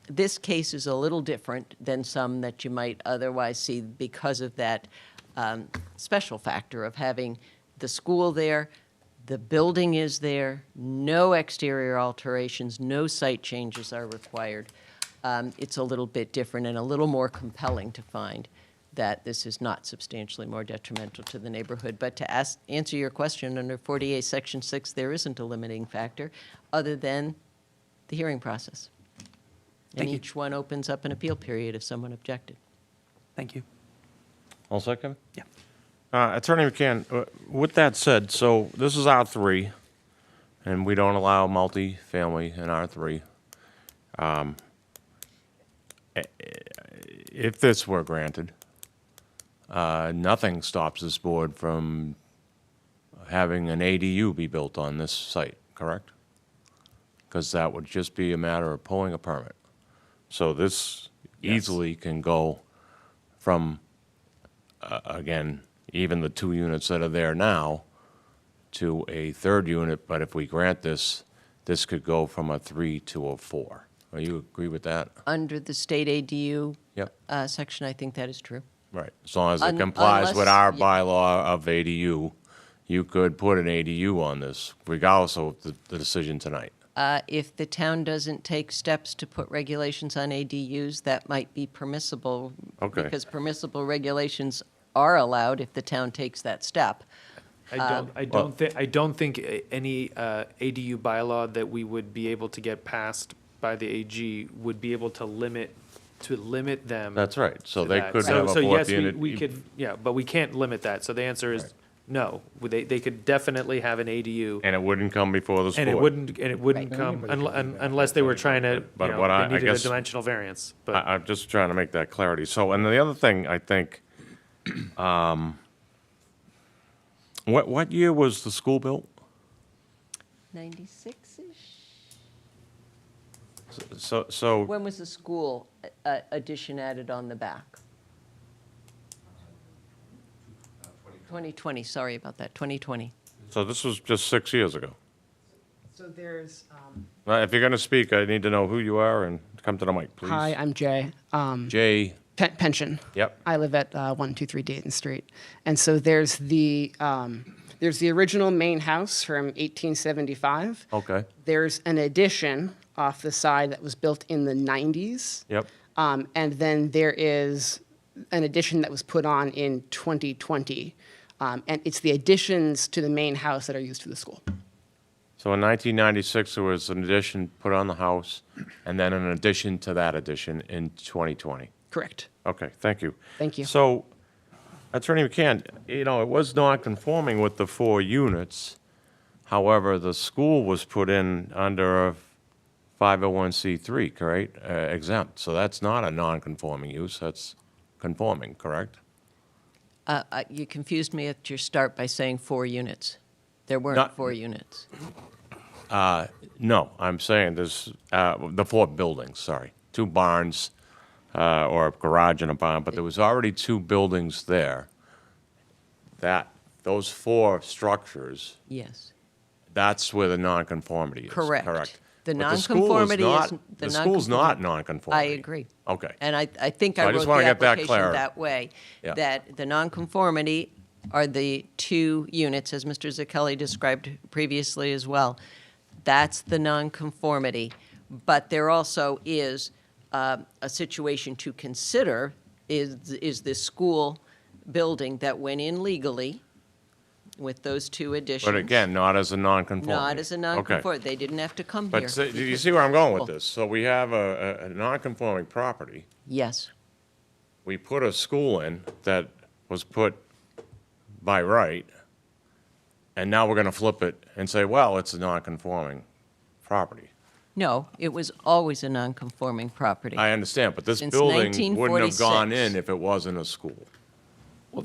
this case is a little different than some that you might otherwise see because of that special factor of having the school there, the building is there, no exterior alterations, no site changes are required. It's a little bit different and a little more compelling to find that this is not substantially more detrimental to the neighborhood. But to answer your question, under 48 Section 6, there isn't a limiting factor other than the hearing process. And Thank you. each one opens up an appeal period if someone objected. Thank you. All second? Yeah. Attorney McCann, with that said, so this is R3, and we don't allow multifamily in R3. If this were granted, nothing stops this board from having an ADU be built on this site, correct? Because that would just be a matter of pulling a permit. So this easily can go from, again, even the 2 units that are there now to a 3rd unit, but if we grant this, this could go from a 3 to a 4. Do you agree with that? Under the state ADU Yep. section, I think that is true. Right, as long as it Un- complies with unless- our yeah. bylaw of ADU, you could put an ADU on this, regardless of the decision tonight. If the town doesn't take steps to put regulations on ADUs, that might be permissible. Okay. Because permissible regulations are allowed if the town takes that step. I don't think any ADU bylaw that we would be able to get passed by the AG would be able to limit them. That's right, so to they that. could So- have a so yes, fourth unit. we could, yeah, but we can't limit that. So the answer is no. They could definitely have an ADU. And it wouldn't come before the And board. it wouldn't come unless they were trying to, But you know, what they I needed a guess- dimensional variance. But I'm just trying to make that clarity. So, and the other thing, I think, what year was the school built? 96-ish? So, When was the school addition added on the back? 2020, sorry about that, 2020. so this was just 6 years ago. So there's, If you're going to speak, I need to know who you are and come to the mic, please. hi, I'm Jay. Jay, Pension. yep, I live at 123 Dayton Street. And so there's the original main house from 1875. okay, There's an addition off the side that was built in the 90s. yep. And then there is an addition that was put on in 2020. And it's the additions to the main house that are used for the school. So in 1996, there was an addition put on the house, and then an addition to that addition in 2020. Correct. Okay, thank you. Thank you. So, Attorney McCann, you know, it was non-conforming with the 4 units. However, the school was put in under a 501c3, correct? Exempt. So that's not a non-conforming use, that's conforming, correct? You confused me at your start by saying 4 units. There weren't Not- 4 units. No, I'm saying there's, the 4 buildings, sorry. 2 barns, or a garage and a barn, but there was already 2 buildings there. Those 4 structures, Yes. that's where the nonconformity is, Correct. correct? The But school nonconformity is- the The school's not nonconformity- nonconforming. I agree. Okay. And I think So I I just wrote wanna the get that application clear. that way, Yeah. that the nonconformity are the 2 units, as Mr. Zacchelli described previously as well. That's the nonconformity. But there also is a situation to consider, is this school building that went in legally with those 2 additions. But again, not as a nonconformity. Not as a Okay. nonconformity. They didn't have to come here. But do you because see where I'm going with school. this? So we have a nonconforming property. Yes. We put a school in that was put by right, and now we're going to flip it and say, well, it's a nonconforming property. No, it was always a nonconforming property. I understand, but this Since building wouldn't have gone 1946. in if it wasn't a school. well,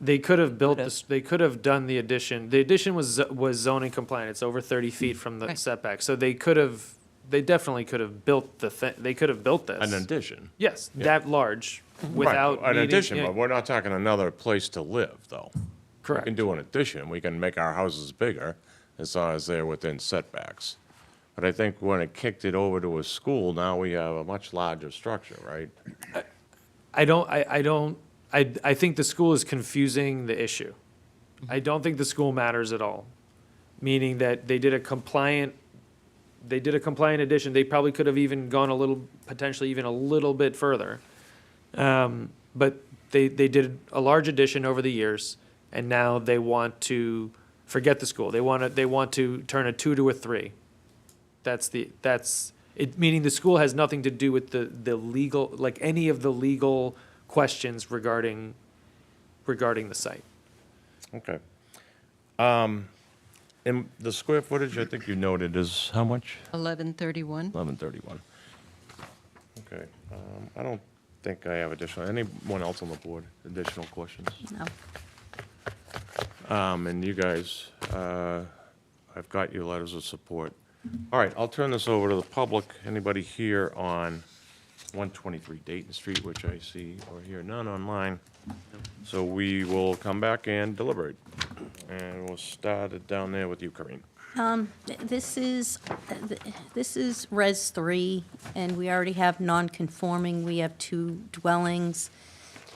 they could have built Could've. this. They could have done the addition. The addition was zoning compliant. It's over 30 feet from the Right. setback. So they could have. They definitely could have built the thing. They could have built this. An addition. Yes, that large Right, without an needing- addition, yeah, but we're not talking another place to live, though. We correct. can do an addition, we can make our houses bigger as long as they're within setbacks. But I think when it kicked it over to a school, now we have a much larger structure, right? I think the school is confusing the issue. I don't think the school matters at all. Meaning that they did a compliant addition. They probably could have even gone potentially even a little bit further. But they did a large addition over the years, and now they want to forget the school. They want to turn a 2 to a 3. That's it, meaning the school has nothing to do with the legal, like any of the legal questions regarding the site. Okay. And the square footage, I think you noted, is how much? 1131? 1131. Okay, I don't think I have additional, anyone else on the board, additional questions? No. And you guys, I've got your letters of support. All right, I'll turn this over to the public. Anybody here on 123 Dayton Street, which I see or hear none online. So we will come back and deliberate. And we'll start it down there with you, Corinne. This is Res 3, and we already have non-conforming. We have 2 dwellings.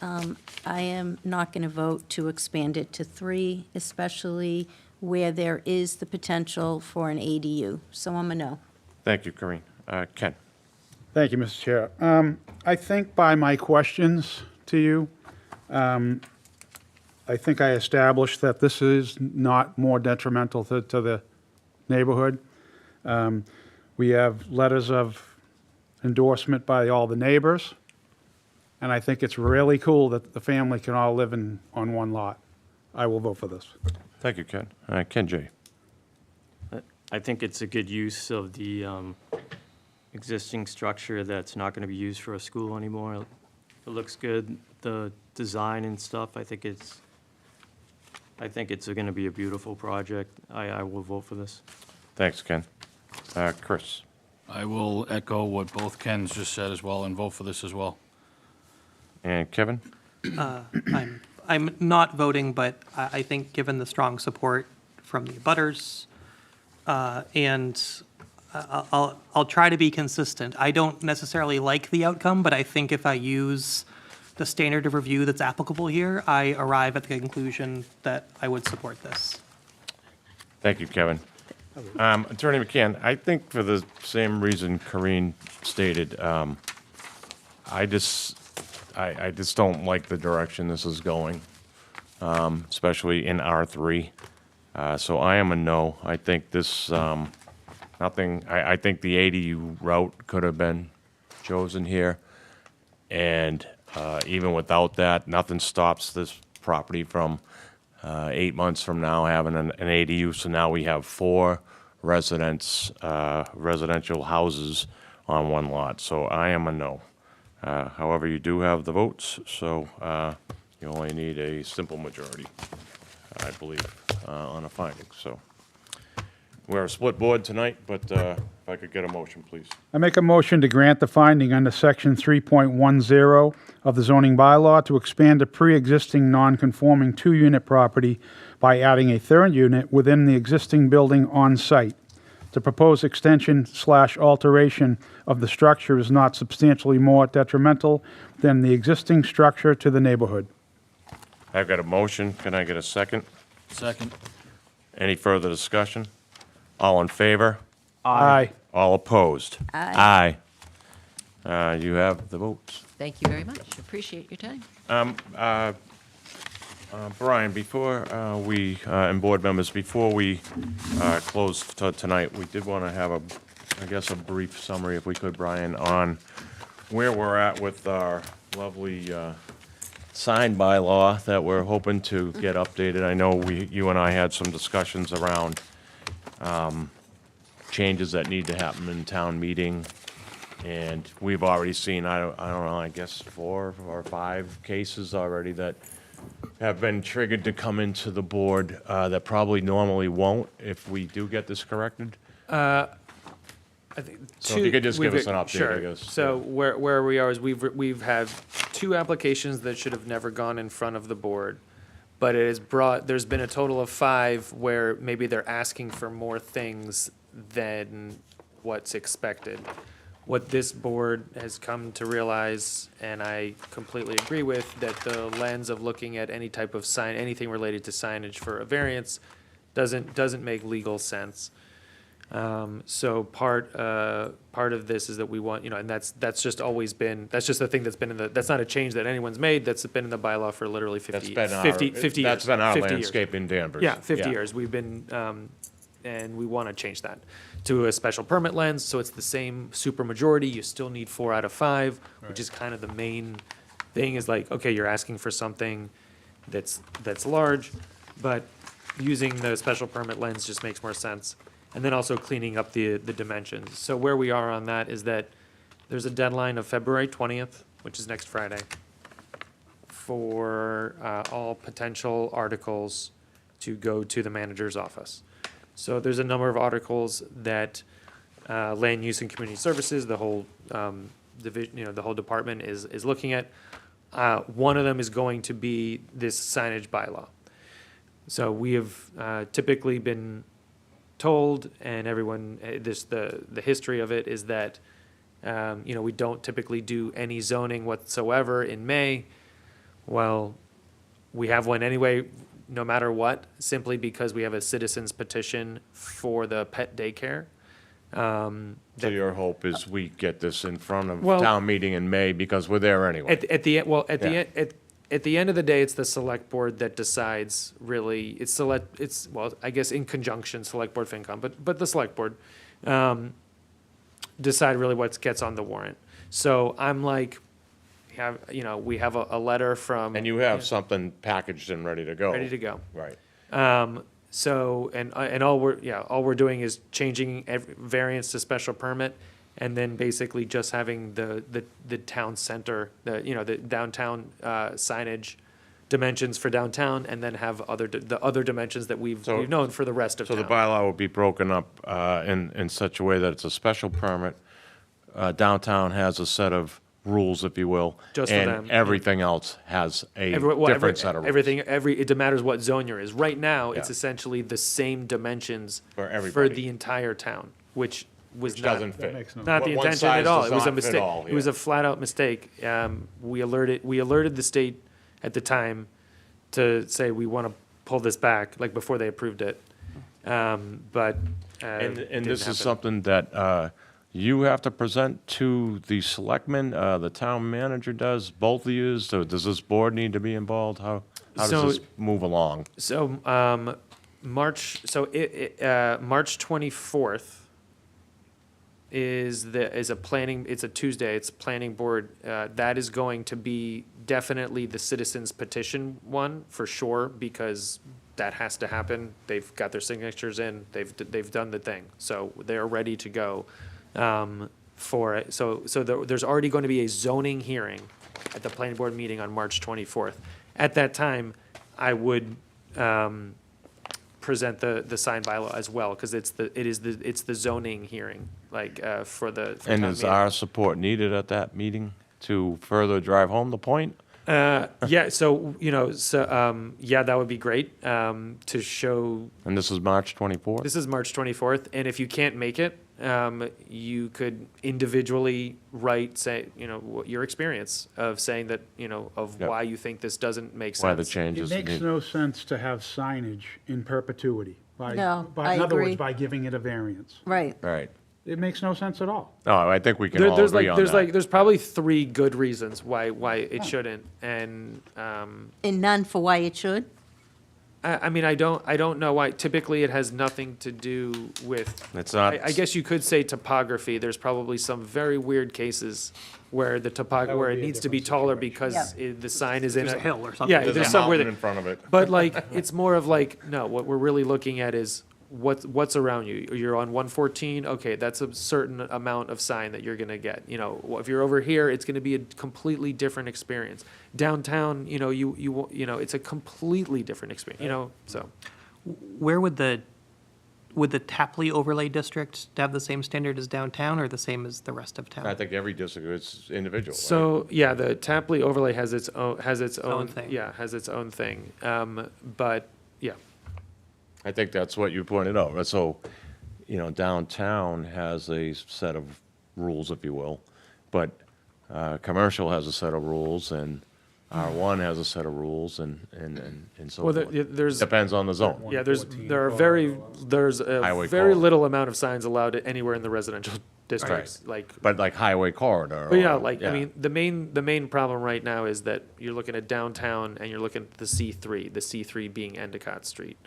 I am not going to vote to expand it to 3, especially where there is the potential for an ADU. So I'm a no. Thank you, Corinne. Ken? Thank you, Mr. Chair. I think by my questions to you, I think I established that this is not more detrimental to the neighborhood. We have letters of endorsement by all the neighbors, and I think it's really cool that the family can all live on one lot. I will vote for this. Thank you, Ken. Ken J. I think it's a good use of the existing structure that's not going to be used for a school anymore. It looks good, the design and stuff. I think it's going to be a beautiful project. I will vote for this. Thanks, Ken. Chris? I will echo what both Kens just said as well and vote for this as well. And Kevin? I'm not voting, but I think given the strong support from the abutters, and I'll try to be consistent. I don't necessarily like the outcome, but I think if I use the standard of review that's applicable here, I arrive at the conclusion that I would support this. Thank you, Kevin. Attorney McCann, I think for the same reason Corinne stated, I just don't like the direction this is going, especially in R3. So I am a no. I think this, I think the ADU route could have been chosen here. And even without that, nothing stops this property from 8 months from now having an ADU. So now we have 4 residential houses on one lot. So I am a no. However, you do have the votes, so you only need a simple majority, I believe, on a finding. So we're a split board tonight, but if I could get a motion, please. I make a motion to grant the finding under Section 3.10 of the zoning bylaw to expand a pre-existing non-conforming 2-unit property by adding a 3rd unit within the existing building on site. The proposed extension/alteration of the structure is not substantially more detrimental than the existing structure to the neighborhood. I've got a motion. Can I get a second? Second. Any further discussion? All in favor? Aye. All opposed? Aye. Aye. You have the votes. Thank you very much. Appreciate your time. Brian, before and board members, before we close tonight, we did want to have a brief summary, if we could, Brian, on where we're at with our lovely sign bylaw that we're hoping to get updated. I know you and I had some discussions around changes that need to happen in town meeting, and we've already seen, I don't know, I guess 4 or 5 cases already that have been triggered to come into the board that probably normally won't if we do get this corrected. I think So if you could just give us an update, sure. I guess. So where we are is we've had 2 applications that should have never gone in front of the board, but there's been a total of 5 where maybe they're asking for more things than what's expected. What this board has come to realize, and I completely agree with, that the lens of looking at any type of sign, anything related to signage for a variance doesn't make legal sense. So part of this is that we want, and that's just always been, that's just the thing that's been that's not a change that anyone's made, that's been in the bylaw for literally 50 years. That's been our 50 years. landscape in Danvers. Yeah, 50 years. We've been, and we want to change that to a special permit lens, so it's the same supermajority. You still need 4 out of 5, which is kind of the main thing, is like, okay, you're asking for something that's large, but using the special permit lens just makes more sense. And then also cleaning up the dimensions. So where we are on that is that there's a deadline of February 20th, which is next Friday, for all potential articles to go to the manager's office. So there's a number of articles that Land Use and Community Services, the whole division, the whole department is looking at. One of them is going to be this signage bylaw. So we have typically been told, and everyone, the history of it is that, we don't typically do any zoning whatsoever in May, well, we have one anyway, no matter what, simply because we have a citizen's petition for the pet daycare. So your hope is we get this in front of Well- town meeting in May because we're there anyway. At the, well, at the, Yeah. at the end of the day, it's the select board that decides, really, well, I guess in conjunction, select board, FinCom, but the select board, decide really what gets on the warrant. So I'm like, we have a letter from. And you have something packaged and ready to go. Ready to go. Right. So, and all we're doing is changing variance to special permit, and then basically just having the town center, the downtown signage dimensions for downtown, and then have the other dimensions that we've known for the rest of So town. the bylaw will be broken up in such a way that it's a special permit. Downtown has a set of rules, if you will. Just for them. And everything else has a Well, different set of rules. it matters what zone you're in. Right now, it's Yeah. essentially the same dimensions For for everybody. the entire town, which was Which not. doesn't fit. makes no Not the One intention size at all. does It was a not fit mistake. all, It was yeah. a flat-out mistake. We alerted the state at the time to say we want to pull this back, like before they approved it. But And didn't this is happen. something that you have to present to the selectmen, the town manager does, both of you? So does this board need to be involved? How So- does this move along? So, March 24th is it's a Tuesday, it's planning board. That is going to be definitely the citizens petition one, for sure, because that has to happen. They've got their signatures in, they've done the thing, so they're ready to go for it. So there's already going to be a zoning hearing at the planning board meeting on March 24th. At that time, I would present the sign bylaw as well, because it's the zoning hearing, like, for And town is meeting. our support needed at that meeting to further drive home the point? Yeah, so, that would be great, to show, And this is March 24th? this is March 24th, and if you can't make it, you could individually write, say, what your experience of saying that, of Yep. why you think this doesn't make sense. Why the It changes? makes need- no sense to have signage in perpetuity. No, I In other agree. words, by giving it a variance. Right. Right. It makes no sense at all. No, I think we can all There's agree on that. there's probably 3 good reasons why it shouldn't, and, And none for why it should? I mean, I don't know why. Typically, it has nothing to do with. It's not- I guess you could say topography. There's probably some very weird cases where where it be a needs to be different taller situation. because the sign is in There's a hill or something. Yeah, There's there's a somewhere mountain in that. front of it. But like, it's more of like, no. What we're really looking at is what's around you. You're on 114. Okay, that's a certain amount of sign that you're gonna get. If you're over here, it's gonna be a completely different experience. Downtown, it's a completely different experience. So. Where would the Tapley overlay district have the same standard as downtown or the same as the rest of town? I think every district is individual, right? So, yeah, the Tapley overlay has its own thing. Yeah, has its own thing. But, yeah. I think that's what you pointed out. Right? So, downtown has a set of rules, if you will, but commercial has a set of rules, and R1 has a set of rules, and so Well, forth. there's, Depends on the zone. yeah, there's a Highway very corridor. little amount of signs allowed anywhere in the residential districts, like. But like highway corridor. But yeah, or- like, I mean, the main problem right now is that you're looking at downtown and you're looking at the C3 being Endicott Street.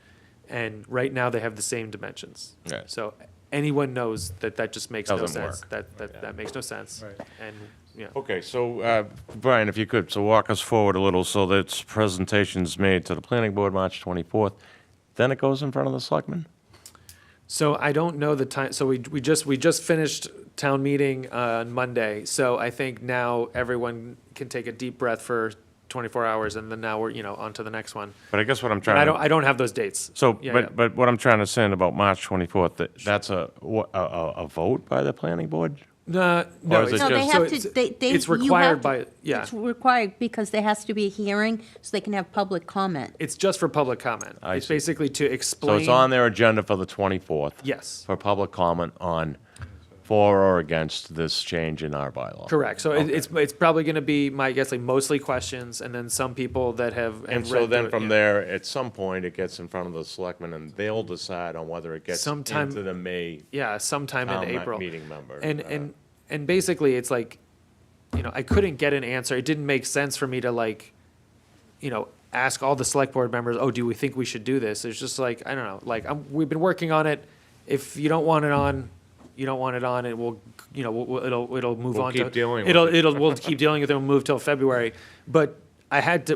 And right now, they have the same dimensions. Yeah. So anyone knows that just makes no Doesn't sense. work. That makes no sense. Right. And, yeah. Okay, so, Brian, if you could, so walk us forward a little, so that presentation's made to the planning board March 24th, then it goes in front of the selectmen? So I don't know the time, so we just finished town meeting on Monday. So I think now everyone can take a deep breath for 24 hours, and then now we're, on to the next one. But I guess what I'm But trying to. I don't have those dates. So, Yeah, yeah. but what I'm trying to say about March 24th, that's a vote by the planning board? No, Or is it No, they just- have so to, it's- they. it's you required have to- by- yeah. It's required because there has to be a hearing, so they can have public comment. It's just for public comment. I It's see. basically to So explain. it's on their agenda for the 24th? Yes. For public comment on for or against this change in our bylaw. Correct. So it's probably going to be, my guess, like mostly questions, and then some people that have And so read then through it, from yeah. there, at some point, it gets in front of the selectmen, and they'll decide on whether it gets Sometime- into the May Yeah, sometime in town April. meeting member. And basically, it's like, I couldn't get an answer. It didn't make sense for me to like, ask all the select board members, oh, do we think we should do this? It's just like, I don't know, like, we've been working on it. If you don't want it on, you don't want it on, and it'll move We'll on keep to. dealing with it. We'll keep dealing with it, we'll move till February. But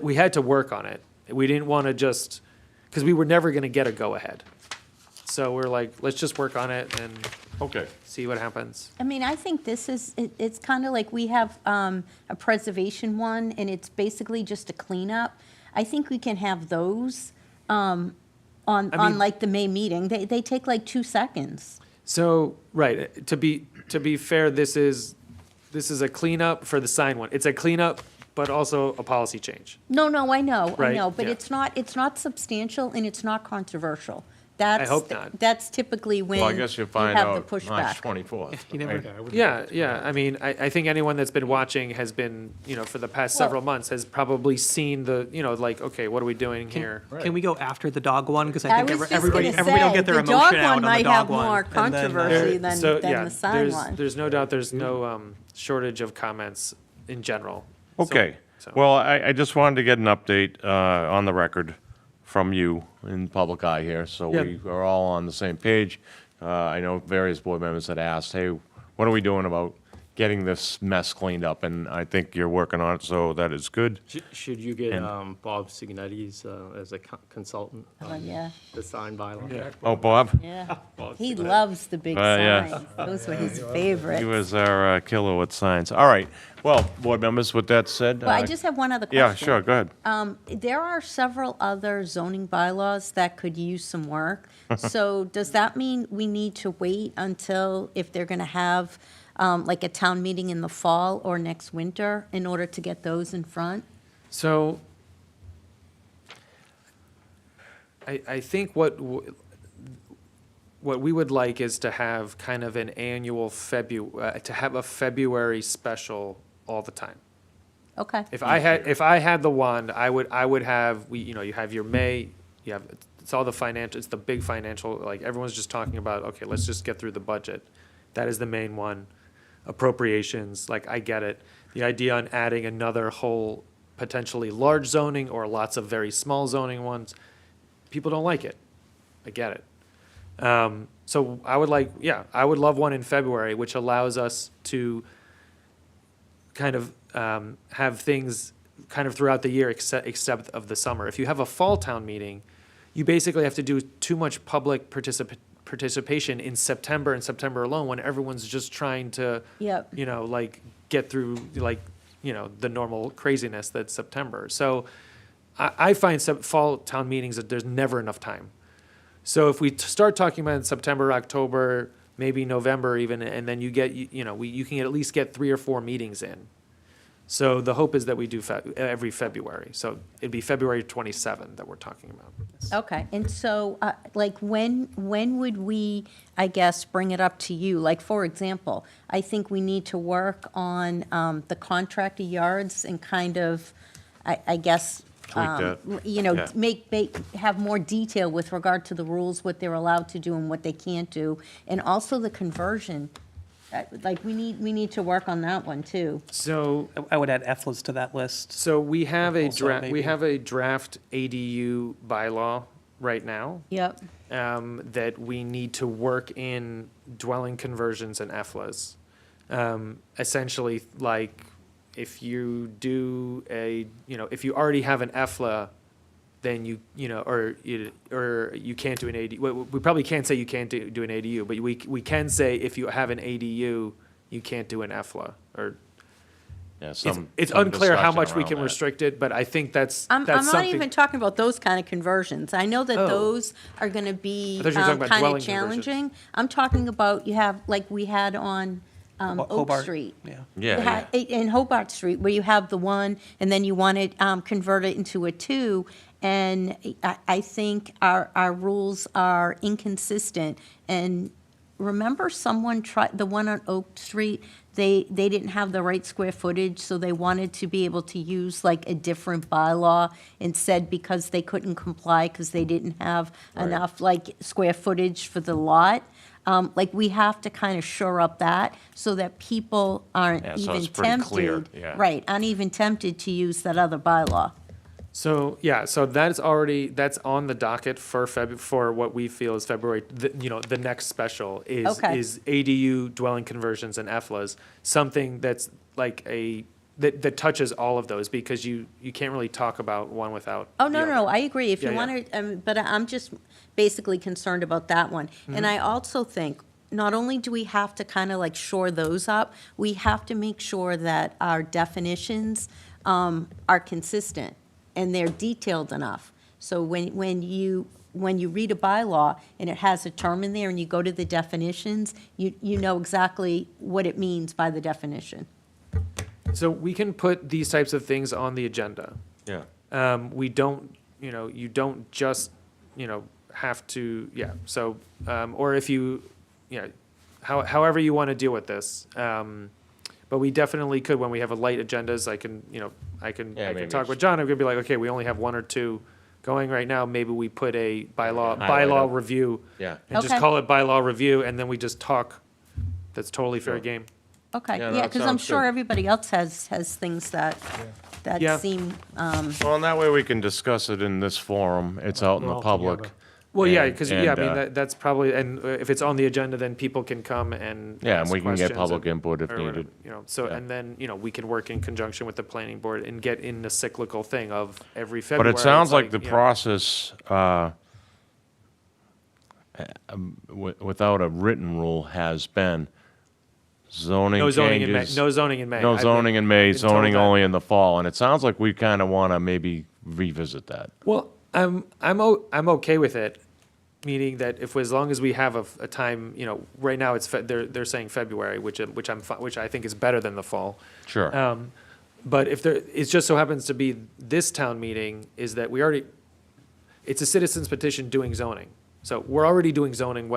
we had to work on it. We didn't want to just, because we were never going to get a go-ahead. So we're like, let's just work on it and Okay. see what happens. I mean, I think this is, it's kind of like we have a preservation one, and it's basically just a cleanup. I think we can have those on like the May meeting. They take like 2 seconds. So, right, to be fair, this is a cleanup for the sign one. It's a cleanup, but also a policy change. No, I know, Right, but yeah. it's not substantial and it's not controversial. That's, hope not. That's typically when Well, I guess you'll you find have the out March pushback. 24th. You never- right? Yeah. I mean, I think anyone that's been watching has been, for the past several months has probably seen the, like, okay, what are we doing here? Can we go after the dog one? Because I I think was just everybody gonna will say, get their the dog emotion out one on the might dog have one. more and then, controversy than the sign one. There's no doubt there's no shortage of comments in general. Okay. So- Well, I just wanted to get an update on the record from you in public eye here, so Yeah. we are all on the same page. I know various board members had asked, hey, what are we doing about getting this mess cleaned up? And I think you're working on it, so that is good. Should you get And- Bob Signetti's as a consultant on Yeah, the sign bylaw? Oh, Bob? yeah. He loves the big yeah. signs. Those were his He favorites. was our killer with signs. All right. Well, board members, with that said. Well, I just have one other question. Yeah, sure, go ahead. There are several other zoning bylaws that could use some work. So does that mean we need to wait until, if they're going to have like a town meeting in the fall or next winter in order to get those in front? So, I think what we would like is to have kind of an annual to have a February special all the time. Okay. If I had the wand, I would have, you have your May, it's all the financial, it's the big financial, like everyone's just talking about, okay, let's just get through the budget. That is the main one. Appropriations, like I get it. The idea on adding another whole potentially large zoning or lots of very small zoning ones, people don't like it. I get it. So I would love one in February, which allows us to kind of have things kind of throughout the year except of the summer. If you have a fall town meeting, you basically have to do too much public participation in September and September alone when everyone's just trying to, Yep. like get through the normal craziness that's September. So I find fall town meetings that there's never enough time. So if we start talking about in September, October, maybe November even, and then you get, you can at least get 3 or 4 meetings in. So the hope is that we do every February. So it'd be February 27th that we're talking about. Okay, and so, like, when would we, I guess, bring it up to you? Like, for example, I think we need to work on the contractor yards and kind of, I guess, Tweak that. Yeah. have more detail with regard to the rules, what they're allowed to do and what they can't do, and also the conversion. Like, we need to work on that one, too. So I would add EFLAs to that list. So we have a Also, maybe- draft ADU bylaw right now Yep. that we need to work in dwelling conversions and EFLAs. Essentially, like if you do if you already have an EFLA, then or you can't do an ADU. We probably can't say you can't do an ADU, but we can say if you have an ADU, you can't do an EFLA. Or Yeah, it's some unclear how discussion much we around can that. restrict it, but I think that's I'm that's not something. even talking about those kind of conversions. I know that Oh. those are going to be I thought you were talking about kind dwelling of conversions. challenging. I'm talking about, you have, like we had on Oak Hobart, Street. Yeah. Yeah, In Hobart Street, where you have the one, and then you want it converted into a 2, and I think our rules are inconsistent, and remember someone tried, the one on Oak Street, they didn't have the right square footage, so they wanted to be able to use like a different bylaw and said because they couldn't comply because they didn't have enough like square footage for the lot. Like, we have to kind of shore up that so that people aren't Yeah, so even it's pretty clear, tempted. yeah. Right, aren't even tempted to use that other bylaw. So, yeah, so that's on the docket for for what we feel is February, the next special Okay. is ADU dwelling conversions and EFLAs, something that's like that touches all of those, because you can't really talk about one without Oh, no, the no, other. I agree. If you Yeah, want to, but I'm just basically concerned about that one. And I also think, not only do we have to kind of like shore those up, we have to make sure that our definitions are consistent and they're detailed enough. So when you read a bylaw and it has a term in there and you go to the definitions, you know exactly what it means by the definition. So we can put these types of things on the agenda. Yeah. We don't, you don't just, have to, yeah, so, or if you, however you want to deal with this. But we definitely could, when we have a light agendas, I can maybe talk with John, I'm gonna be like, okay, we only have one or two going right now, maybe we put a Highlight bylaw it. review. Yeah. And just Okay. call it bylaw review, and then we just talk, that's totally fair Sure. game. Okay, Yeah, no, yeah, it because I'm sounds sure good. everybody else has things that Yeah. seem, Well, and that way we can discuss it in this forum. It's out in the all public. together. Well, yeah, And- because, and, yeah, I mean, uh, that's probably, and if it's on the agenda, then people can come and Yeah, and ask we can get questions public and- input if or whatever, needed. So, Yeah. and then, we can work in conjunction with the planning board and get in the cyclical thing of every But February. it sounds it's like the you know, process, without a written rule, has been zoning No zoning in May, changes. no zoning in May. No I've zoning been- in May, been told zoning that. only in the fall, and it sounds like we kind of want to maybe revisit that. Well, I'm okay with it, meaning that as long as we have a time, right now it's, they're saying February, which I think is better than the fall. Sure. But if there, it just so happens to be this town meeting is that it's a citizen's petition doing zoning. So we're already doing zoning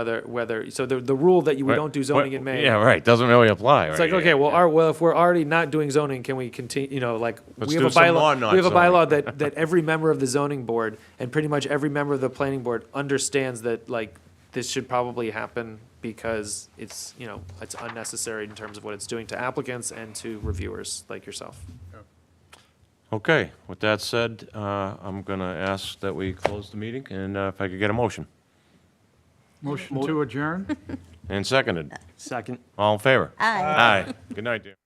so the rule that we don't do zoning in May. Yeah, right, doesn't really apply, right? It's like, okay, well, if we're already not doing zoning, can we continue, Let's we have do a some more bylaw, not we have a zoning. bylaw that every member of the zoning board and pretty much every member of the planning board understands that, this should probably happen because it's, it's unnecessary in terms of what it's doing to applicants and to reviewers like yourself. Okay, with that said, I'm going to ask that we close the meeting, and if I could get a motion. Motion to adjourn? And seconded. Second. All in favor? Aye. Aye. Good night, dear.